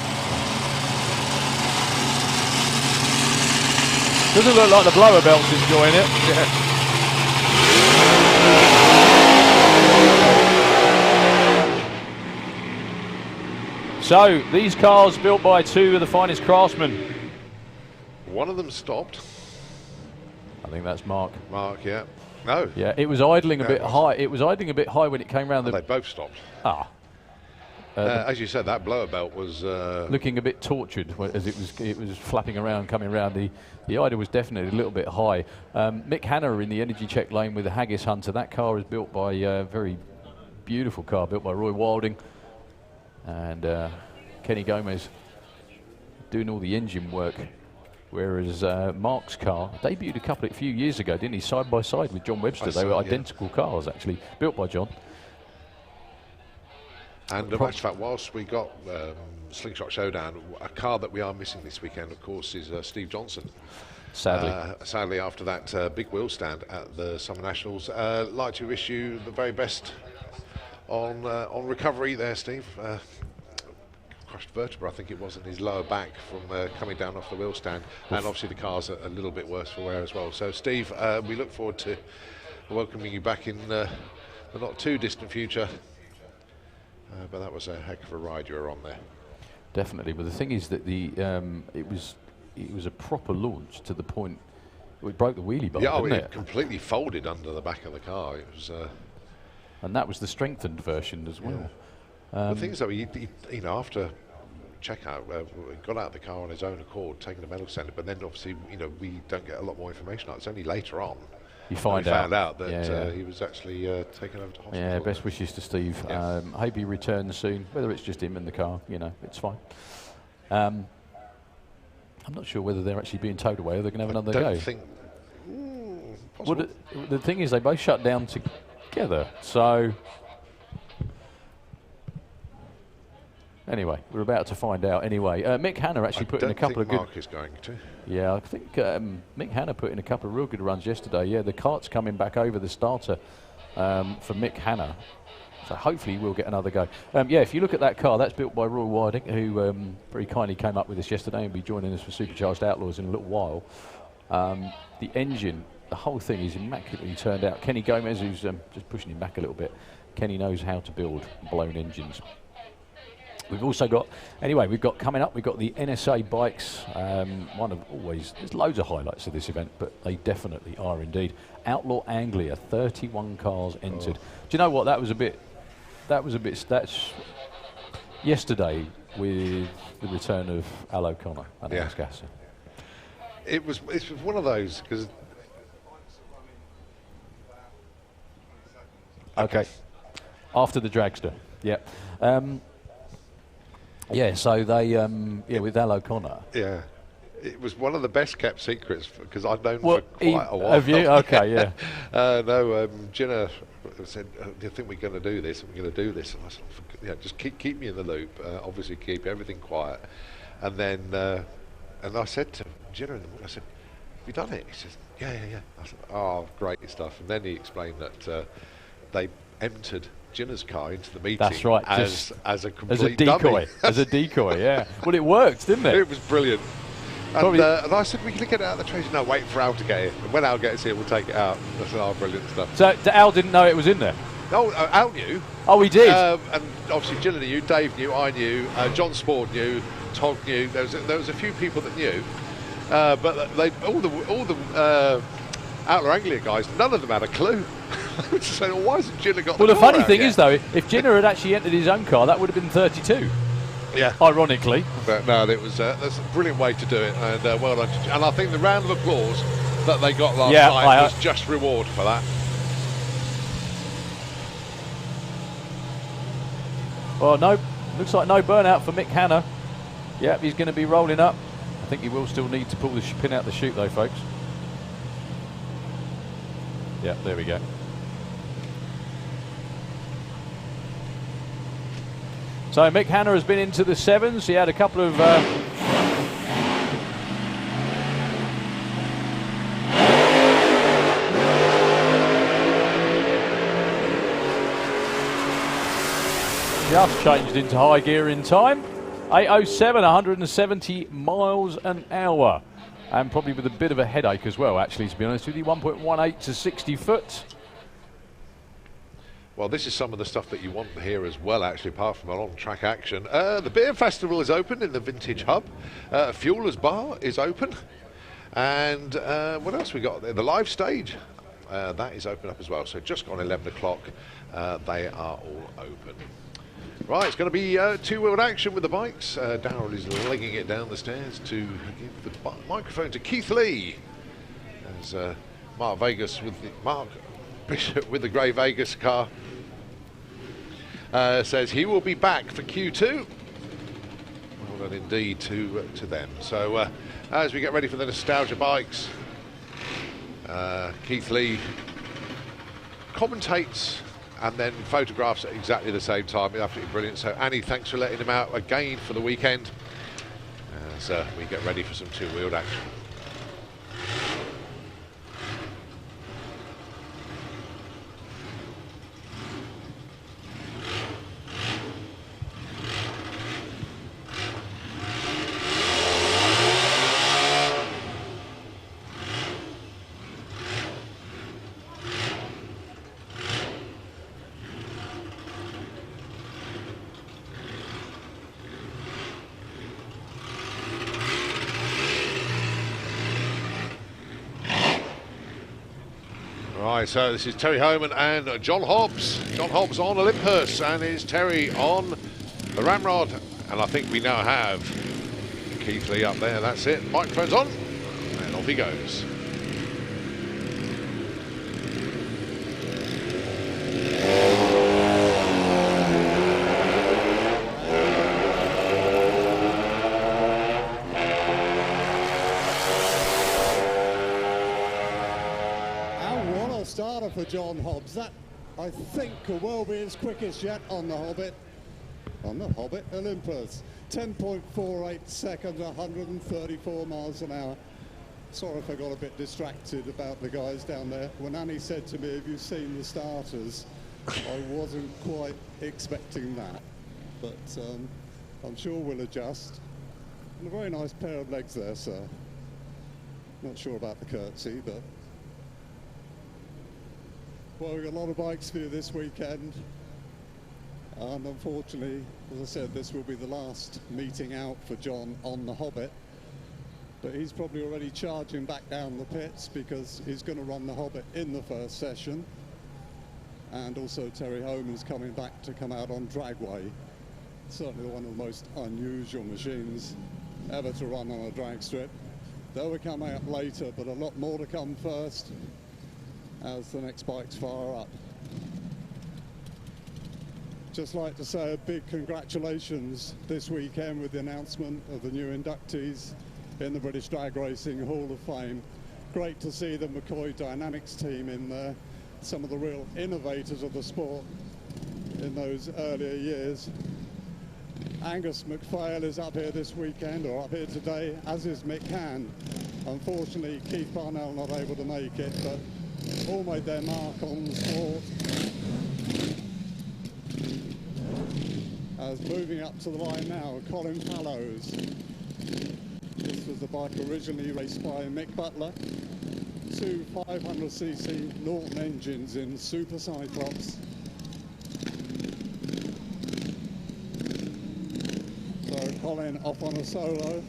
Doesn't look like the blower belt's enjoying it. Yeah. So, these cars built by two of the finest craftsmen. One of them stopped. I think that's Mark. Mark, yeah. No. Yeah, it was idling a bit high. It was idling a bit high when it came round. They both stopped. As you said, that blower belt was looking a bit tortured as it was flapping around, coming round. The idle was definitely a little bit high. Mick Hanna in the energy check lane with the Haggis Hunter. That car is built by a very beautiful car, built by Roy Wilding, and Kenny Gomez doing all the engine work. Whereas Mark's car debuted a few years ago, didn't he? Side by side with John Webster. They were identical cars, actually, built by John. And in fact, whilst we got Slingshot Showdown, a car that we are missing this weekend, of course, is Steve Johnson. Sadly. Sadly, after that big wheel stand at the Summer Nationals, like to wish you the very best on recovery there, Steve. Crushed vertebra, I think it was, in his lower back from coming down off the wheel stand, and obviously the car's a little bit worse for wear as well. So, Steve, we look forward to welcoming you back in the not too distant future. But that was a heck of a ride you were on there. Definitely, but the thing is that it was a proper launch to the point it broke the wheelie bar. Yeah, didn't it completely folded under the back of the car. It was, and that was the strengthened version as well. Yeah. The thing is, though, he after checkout, got out of the car on his own accord, taking the medal stand, but then obviously, we don't get a lot more information. It's only later on you found out that he was actually taken over to hospital. Yeah, best wishes to Steve. Yeah. Hope he returns soon, whether it's just him in the car, it's fine. I'm not sure whether they're actually being towed away or they're going to have another go. I don't think... Well, the thing is, they both shut down together, so... Anyway, we're about to find out. Anyway, Mick Hanna actually put in a couple of good... Mark is going to. Yeah, I think Mick Hanna put in a couple of real good runs yesterday. Yeah, the kart's coming back over the starter for Mick Hanna. So hopefully we'll get another go. Yeah, if you look at that car, that's built by Roy Wilding, who very kindly came up with us yesterday and will be joining us for Supercharged Outlaws in a little while. The engine, the whole thing is immaculately turned out. Kenny Gomez, who's just pushing him back a little bit. Kenny knows how to build blown engines. We've also got, we've got coming up, we've got the NSA bikes. There's loads of highlights of this event, but they definitely are indeed. Outlaw Anglia, 31 cars entered. Do you know what, that's yesterday with the return of Al O'Connor and Alex Gasser. It was one of those, because... Okay. After the Dragster, yeah. Yeah, so they, with Al O'Connor. Yeah, it was one of the best kept secrets because I've known for quite a while. Have you? Okay, yeah. Jenna said, "Do you think we're going to do this? We're going to do this." And I said, just keep me in the loop. Obviously, keep everything quiet. And then, and I said to Jenna in the morning, I said, "Have you done it?" He says, "Yeah." I said, "Oh, great stuff." And then he explained that they entered Jenna's car into the meeting. That's right, as a complete decoy. dummy. As a decoy, yeah. Well, it worked, didn't it? It was brilliant. And I said, "We can get it out of the train." No, wait for Al to get it. And when Al gets here, we'll take it out. I said, "Oh, brilliant stuff." So Al didn't know it was in there? No, Al knew. Oh, he did? And obviously Jenna knew, Dave knew, I knew, John Sport knew, Todd knew. There was a few people that knew. But all the Outlaw Anglia guys, none of them had a clue. So why hasn't Jenna got the funny thing yet? is, though, if Jenna had actually entered his own car, that would have been 32. Yeah. Ironically. But no, that's a brilliant way to do it, and well done. And I think the round of applause that they got last night was just reward for that. Well, no, looks like no burnout for Mick Hanna. Yep, he's going to be rolling up. I think he will still need to pull the pin out the chute, though, folks. Yeah, there we go. So Mick Hanna has been into the 7s. He had a couple of just changed into high gear in time. 8:07, 170 miles an hour. And probably with a bit of a headache as well, actually, to be honest with you. 1.18 to 60 foot. Well, this is some of the stuff that you want to hear as well, actually, apart from a long track action. The beer festival is open in the Vintage Hub. Fuelers Bar is open. And what else we got there? The live stage, that is open up as well. So just gone 11 o'clock, they are all open. Right, it's going to be two-wheeled action with the bikes. Darryl is legging it down the stairs to give the microphone to Keith Lee. As Mark Bishop with the grey Vegas car says he will be back for Q2. Well done indeed to them. So as we get ready for the nostalgia bikes, Keith Lee commentates and then photographs at exactly the same time. Absolutely brilliant. So Annie, thanks for letting him out again for the weekend as we get ready for some two-wheeled action. Right, so this is Terry Homan and John Hobbs. John Hobbs on Olympus, and is Terry on the Ramrod. And I think we now have Keith Lee up there. That's it. Microphone's on, and off he goes. For John Hobbs, that I think could well be his quickest yet on the Hobbit Olympus. 10.48 seconds, 134 miles an hour. Sorry if I got a bit distracted about the guys down there. When Annie said to me, have you seen the starters? I wasn't quite expecting that, but I'm sure we'll adjust. And a very nice pair of legs there, sir. Not sure about the curtsy, but well, we've got a lot of bikes for you this weekend, and unfortunately, as I said, this will be the last meeting out for John on the Hobbit, but he's probably already charging back down the pits because he's going to run the Hobbit in the first session, and also Terry Homan's coming back to come out on Dragway. Certainly one of the most unusual machines ever to run on a drag strip. They will come out later, but a lot more to come first, as the next bike's far up. Just like to say a big congratulations this weekend with the announcement of the new inductees in the British Drag Racing Hall of Fame. Great to see the McCoy Dynamics team in there, some of the real innovators of the sport in those earlier years. Angus MacPhail is up here this weekend, or up here today, as is Mick Han. Unfortunately, Keith Parnell not able to make it, but all made their mark on the sport. As moving up to the line now, Colin Fallows. This was the bike originally raced by Mick Butler. Two 500cc Norton engines in Super Cyclops. So Colin off on a solo.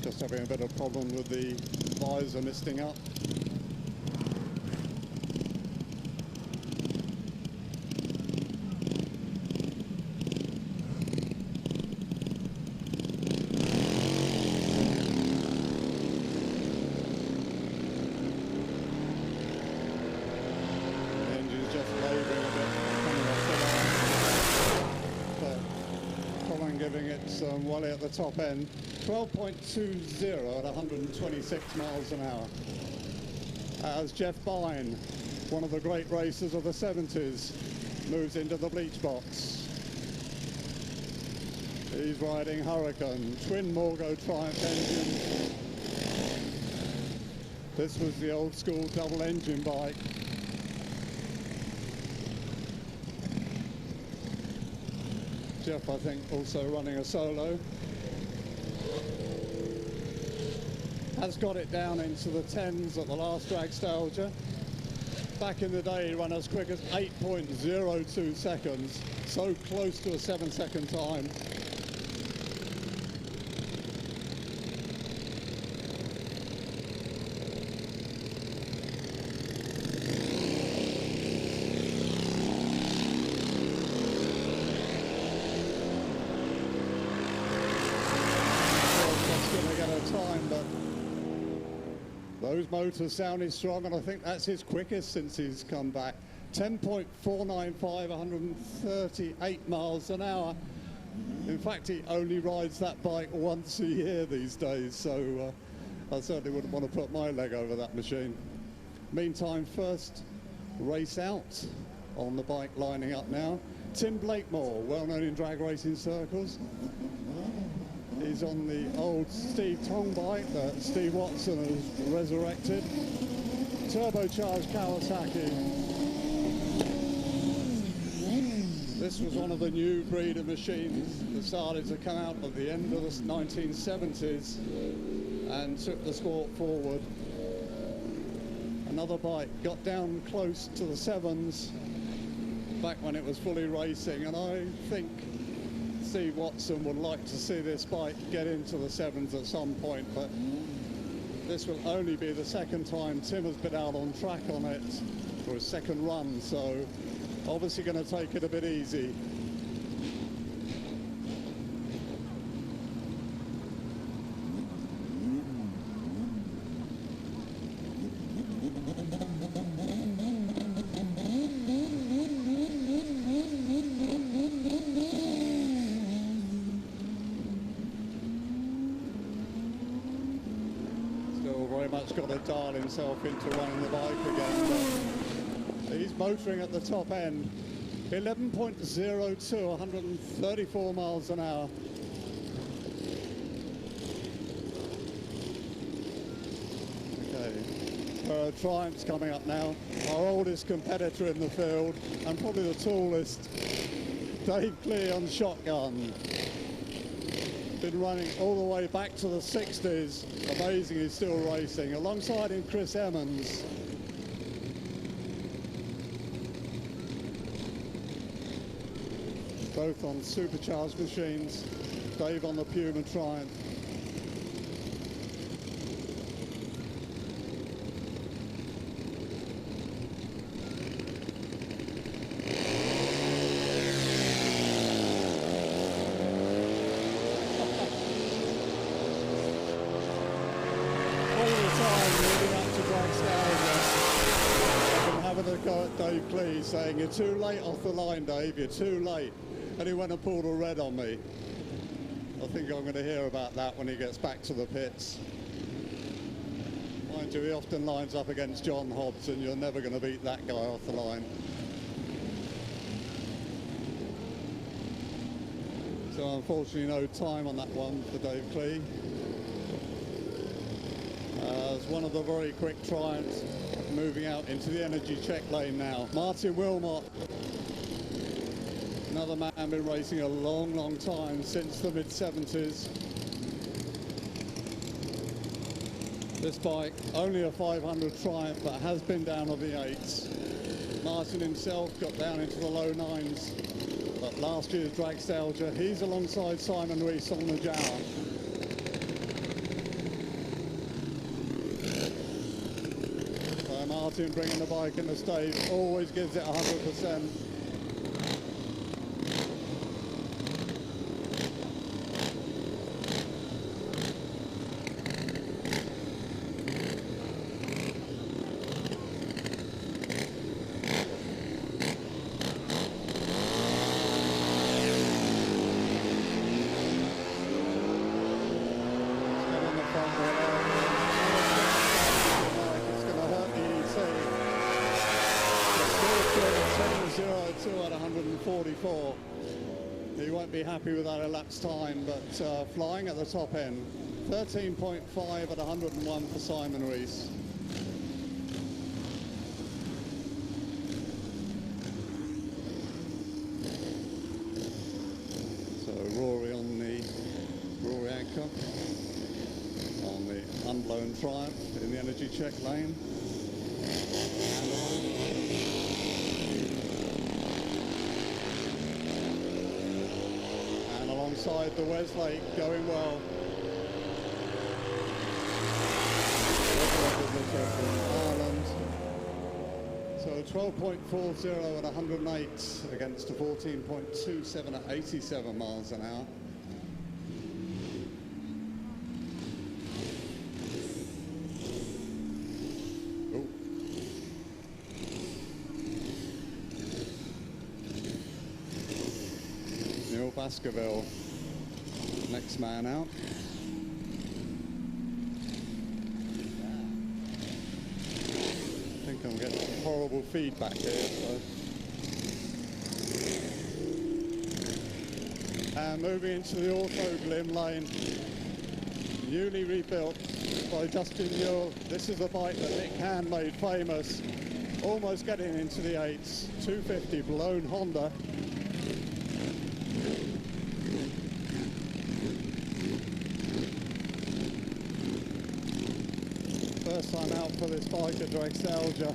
Just having a bit of problem with the visor misting up. Engine's just labouring a bit, coming off the line. But Colin giving it Watson, Wally at the top end. 12.20 at 126 miles an hour. As Jeff Bine, one of the great racers of the 70s, moves into the bleach box. He's riding Hurricane, twin Morgo Triumph engine. This was the old school double engine bike. Jeff, I think, also running a solo. Has got it down into the 10s at the last Dragstalgia. Back in the day, he ran as quick as 8.02 seconds, so close to a 7-second time. Those motors sounding strong, and I think that's his quickest since he's come back. 10.495, 138 miles an hour. In fact, he only rides that bike once a year these days, so I certainly wouldn't want to put my leg over that machine. Meantime, first race out on the bike lining up now. Tim Blakemore, well known in drag racing circles. He's on the old Steve Tong bike that Steve Watson has resurrected. Turbocharged Kawasaki. This was one of the new breed of machines that started to come out at the end of the 1970s and took the sport forward. Another bike got down close to the 7s back when it was fully racing, and I think Steve Watson would like to see this bike get into the 7s at some point, but this will only be the second time Tim has been out on track on it for his second run, so obviously going to take it a bit easy. Got to dial himself into running the bike again. But he's motoring at the top end. 11.02, 134 miles an hour. Okay, Triumph's coming up now. Our oldest competitor in the field, and probably the tallest, Dave Clee on shotgun. Been running all the way back to the 60s. Amazing, he's still racing. Alongside him, Chris Emmons. Both on supercharged machines. Dave on the Puma Triumph. Dave Clee saying, "You're too late off the line, Dave, you're too late." And he went and pulled a red on me. I think I'm going to hear about that when he gets back to the pits. Mind you, he often lines up against John Hobbs, and you're never going to beat that guy off the line. So unfortunately no time on that one for Dave Clee. As one of the very quick Triumphs moving out into the energy check lane now. Martin Wilmot, another man been racing a long, long time, since the mid-70s. This bike, only a 500 Triumph, but has been down on the 8s. Martin himself got down into the low 9s, but last year's Dragstalgia, he's alongside Simon Rees on the Jawa. Martin bringing the bike in the stage, always gives it 100%. 12:44. He won't be happy with that elapsed time, but flying at the top end. 13.5 at 101 for Simon Rees. So Rory on the Rory Adcock on the unblown Triumph in the energy check lane. And alongside the Wesley going well. Ireland. So 12.40 at 108 against a 14.27 at 87 miles an hour. Oh. Neil Baskerville, next man out. I think I'm getting some horrible feedback here. So. And moving into the auto glim lane, newly rebuilt by Justin Newell. This is a bike that Nick Hand made famous, almost getting into the 8s. 250 blown Honda. First time out for this bike at Dragstalgia.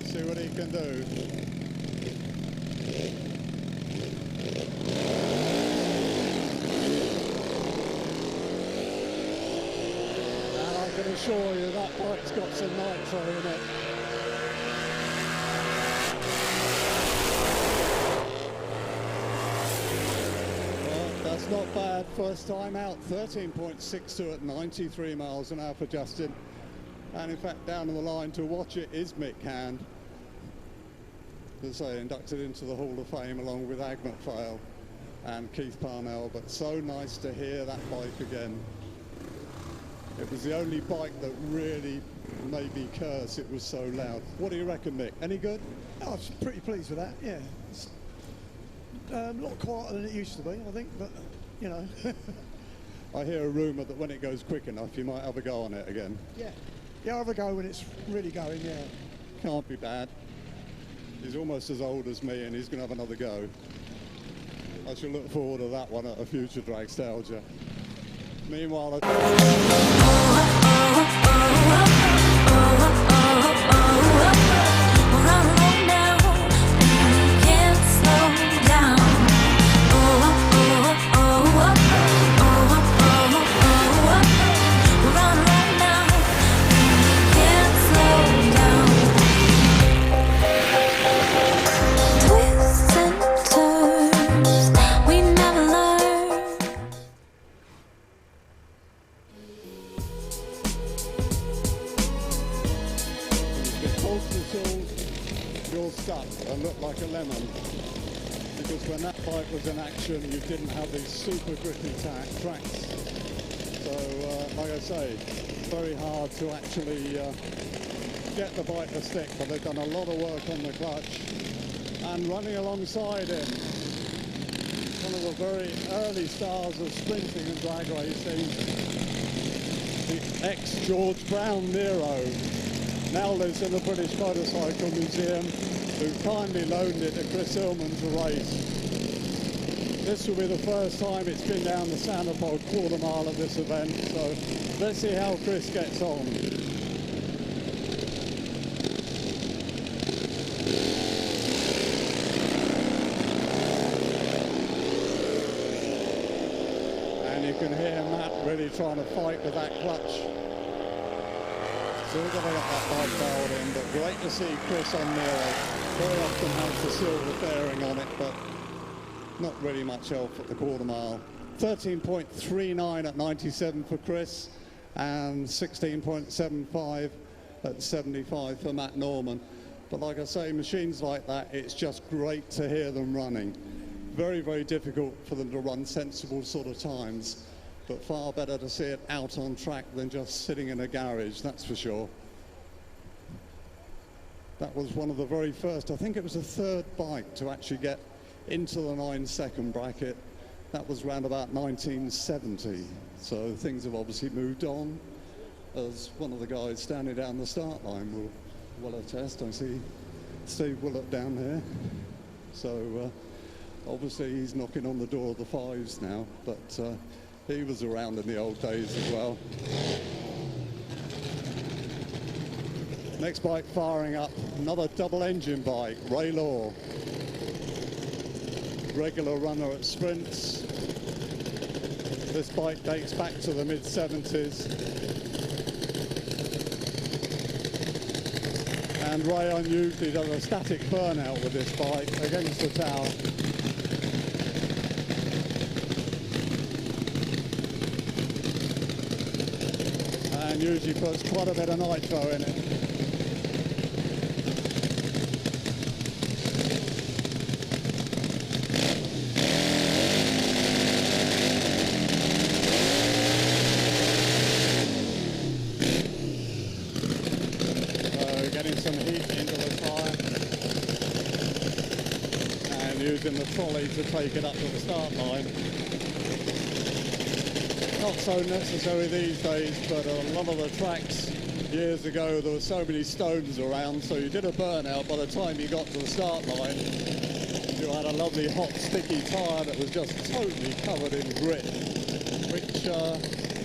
See what he can do. And I can assure you that bike's got some nitro in it. That's not bad. First time out, 13.62 at 93 miles an hour for Justin. And in fact, down on the line to watch it is Mick Hand. As I say, inducted into the Hall of Fame along with Ag McPhail and Keith Parnell. But so nice to hear that bike again. It was the only bike that really made me curse. It was so loud. What do you reckon, Mick? Any good? I was pretty pleased with that, yeah. It's a lot quieter than it used to be, I think, but, you know. I hear a rumour that when it goes quick enough, you might have a go on it again. Yeah. Yeah, I'll have a go when it's really going, yeah. Can't be bad. He's almost as old as me and he's going to have another go. I shall look forward to that one at a future Dragstalgia. Meanwhile, you're stuck and look like a lemon, because when that bike was in action you didn't have these super grippy tracks. So like I say, very hard to actually get the bike to stick, but they've done a lot of work on the clutch. And running alongside him, one of the very early stars of sprinting and drag racing, the ex-George Brown Nero, now lives in the British Motorcycle Museum, who kindly loaned it to Chris Hillman to race. This will be the first time it's been down the Sanderpole quarter mile at this event, so let's see how Chris gets on. And you can hear Matt really trying to fight with that clutch. Still got to get that bike dialed in, but great to see Chris on Nero. Very often has the silver fairing on it, but not really much help at the quarter mile. 13.39 at 97 for Chris, and 16.75 at 75 for Matt Norman. But like I say, machines like that, it's just great to hear them running. Very, very difficult for them to run sensible sort of times. but far better to see it out on track than just sitting in a garage, that's for sure. That was one of the very first, I think it was the third bike to actually get into the 9-second bracket. That was round about 1970. So things have obviously moved on, as one of the guys standing down the start line will attest. I see Steve Willett down there. So obviously he's knocking on the door of the 5s now, but he was around in the old days as well. Next bike firing up, another double engine bike, Ray Law. Regular runner at sprints. This bike dates back to the mid-70s. And Ray unusually does a static burnout with this bike against the tower. And usually puts quite a bit of nitro in it. Using the trolley to take it up to the start line. Not so necessary these days, but a lot of the tracks years ago there were so many stones around, so you did a burnout. By the time you got to the start line, you had a lovely hot sticky tyre that was just totally covered in grit, which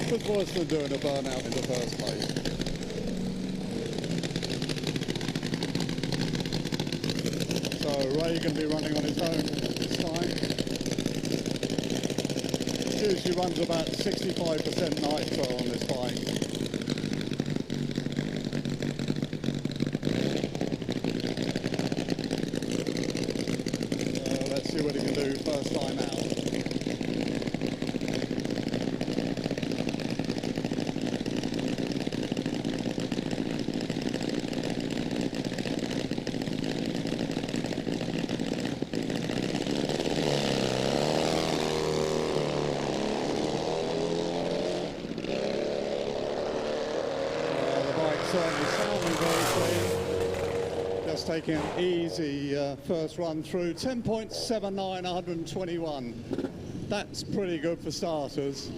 was worse than doing a burnout in the first place. Ray going to be running on his own this time. Usually runs about 65% nitro on this bike. Let's see what he can do first time out. Just taking an easy first run through, 10.79, 121. That's pretty good for starters.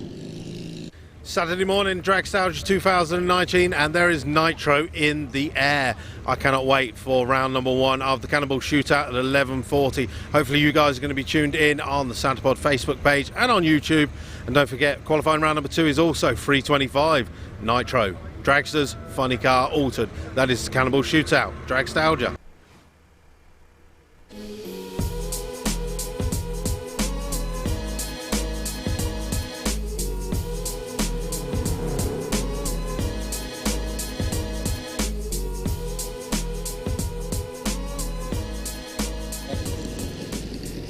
Saturday morning, Dragstalgia 2019, and there is nitro in the air. I cannot wait for round number 1 of the Cannonball Shootout at 11:40. Hopefully you guys are going to be tuned in on the Santapod Facebook page and on YouTube. And don't forget, qualifying round number 2 is also 325 nitro. Dragsters, funny car, altered. That is Cannonball Shootout, Dragstalgia.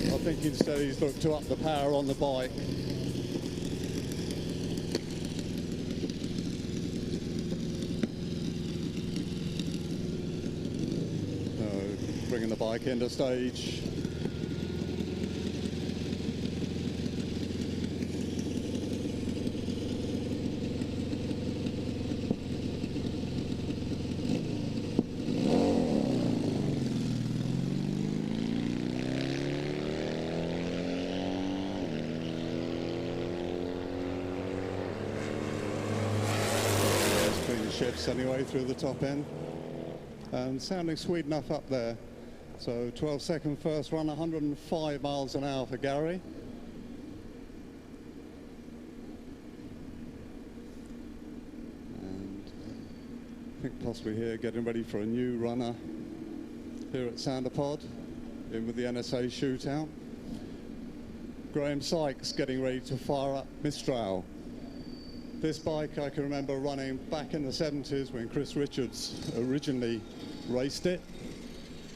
I think instead he's looked to up the power on the bike. Bringing the bike into stage. Clean shifts anyway through the top end. And sounding sweet enough up there. So 12-second first run, 105 miles an hour for Gary. And I think possibly here getting ready for a new runner here at Santapod, in with the NSA Shootout. Graham Sykes getting ready to fire up Mistral. This bike I can remember running back in the 70s when Chris Richards originally raced it.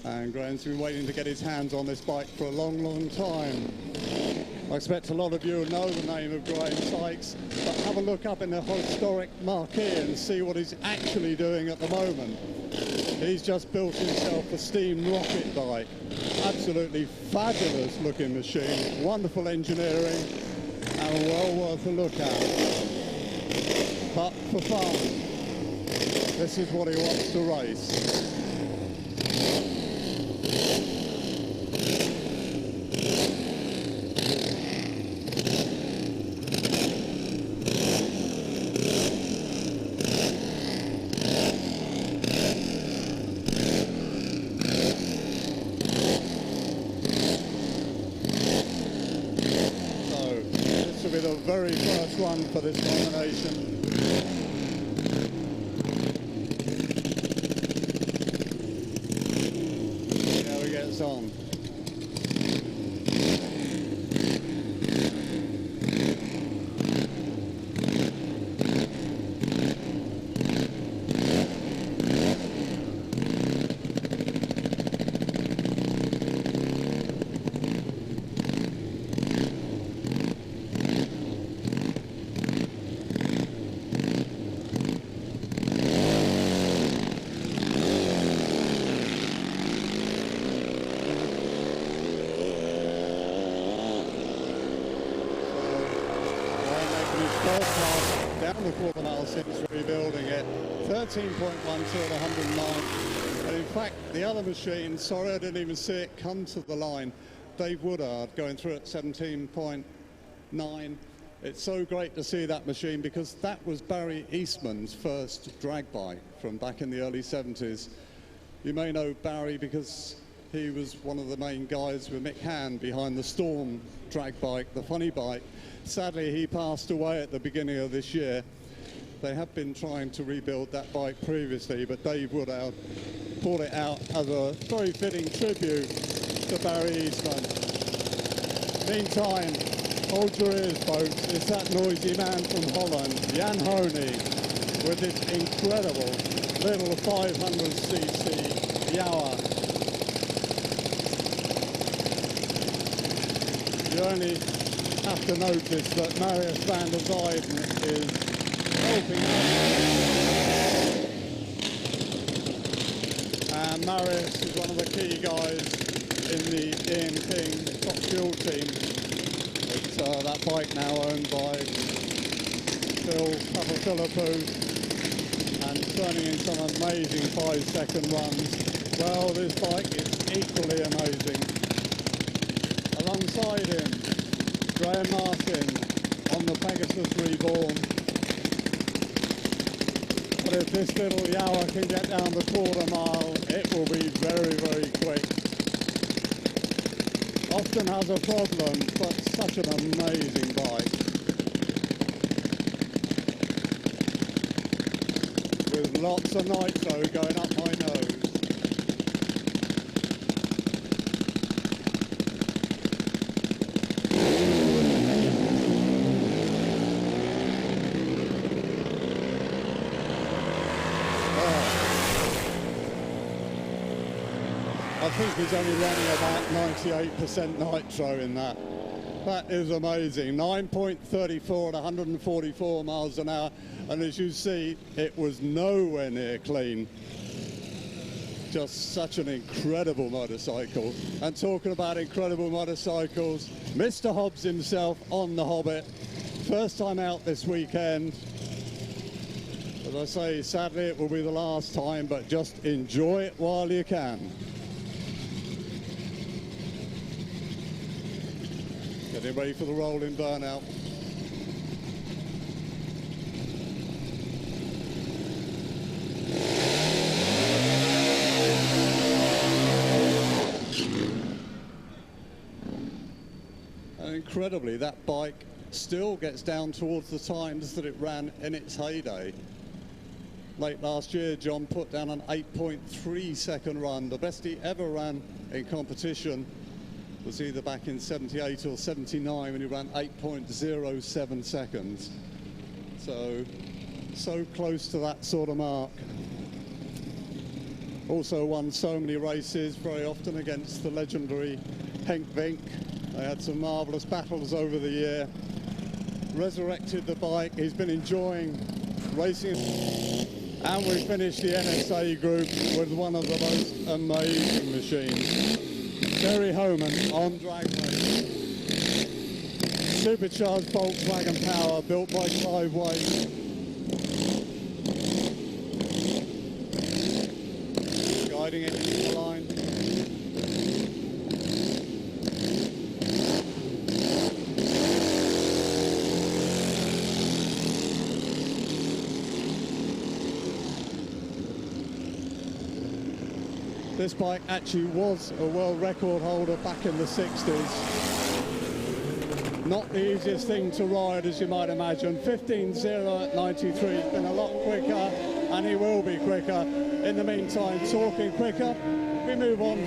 And Graham's been waiting to get his hands on this bike for a long, long time. I expect a lot of you will know the name of Graham Sykes, but have a look up in the historic marquee and see what he's actually doing at the moment. He's just built himself a steam rocket bike. Absolutely fabulous looking machine, wonderful engineering, and well worth a look at. But for fun, this is what he wants to race. The very first run for this combination. See how he gets on. Down the quarter mile since rebuilding it, 13.12 at 109. And in fact, the other machine, sorry I didn't even see it come to the line, Dave Woodard going through at 17.9. It's so great to see that machine because that was Barry Eastman's first drag bike from back in the early 70s. You may know Barry because he was one of the main guys with Mick Hand behind the Storm drag bike, the funny bike. Sadly, he passed away at the beginning of this year. They have been trying to rebuild that bike previously, but Dave Woodard brought it out as a very fitting tribute to Barry Eastman. Meantime, hold your ears, folks. It's that noisy man from Holland, Jan Honey, with this incredible little 500cc Yawa. You only have to notice that Marius van der Zijden is helping out. And Marius is one of the key guys in the Ian King top fuel team. It's that bike now owned by Phil Papaphilippou and turning in some amazing 5-second runs. Well, this bike is equally amazing. Alongside him, Graham Martin on the Pegasus Reborn. But if this little Yawa can get down the quarter mile, it will be very, very quick. Often has a problem, but such an amazing bike. With lots of nitro going up my nose. I think he's only running about 98% nitro in that. That is amazing. 9.34 at 144 miles an hour. And as you see, it was nowhere near clean. Just such an incredible motorcycle. And talking about incredible motorcycles, Mr. Hobbs himself on the Hobbit. First time out this weekend. As I say, sadly, it will be the last time, but just enjoy it while you can. Getting ready for the rolling burnout. And incredibly, that bike still gets down towards the times that it ran in its heyday. Late last year, John put down an 8.3 second run. The best he ever ran in competition was either back in 78 or 79 when he ran 8.07 seconds. So close to that sort of mark. Also won so many races, very often against the legendary Henk Vink. They had some marvellous battles over the year. Resurrected the bike, he's been enjoying racing. And we finished the NSA group with one of the most amazing machines. Terry Homan on drag race. Supercharged Volkswagen power built by Clive White. Guiding it into the line. This bike actually was a world record holder back in the 60s. Not the easiest thing to ride, as you might imagine. 15.0 at 93, it's been a lot quicker, and he will be quicker. In the meantime, talking quicker, we move on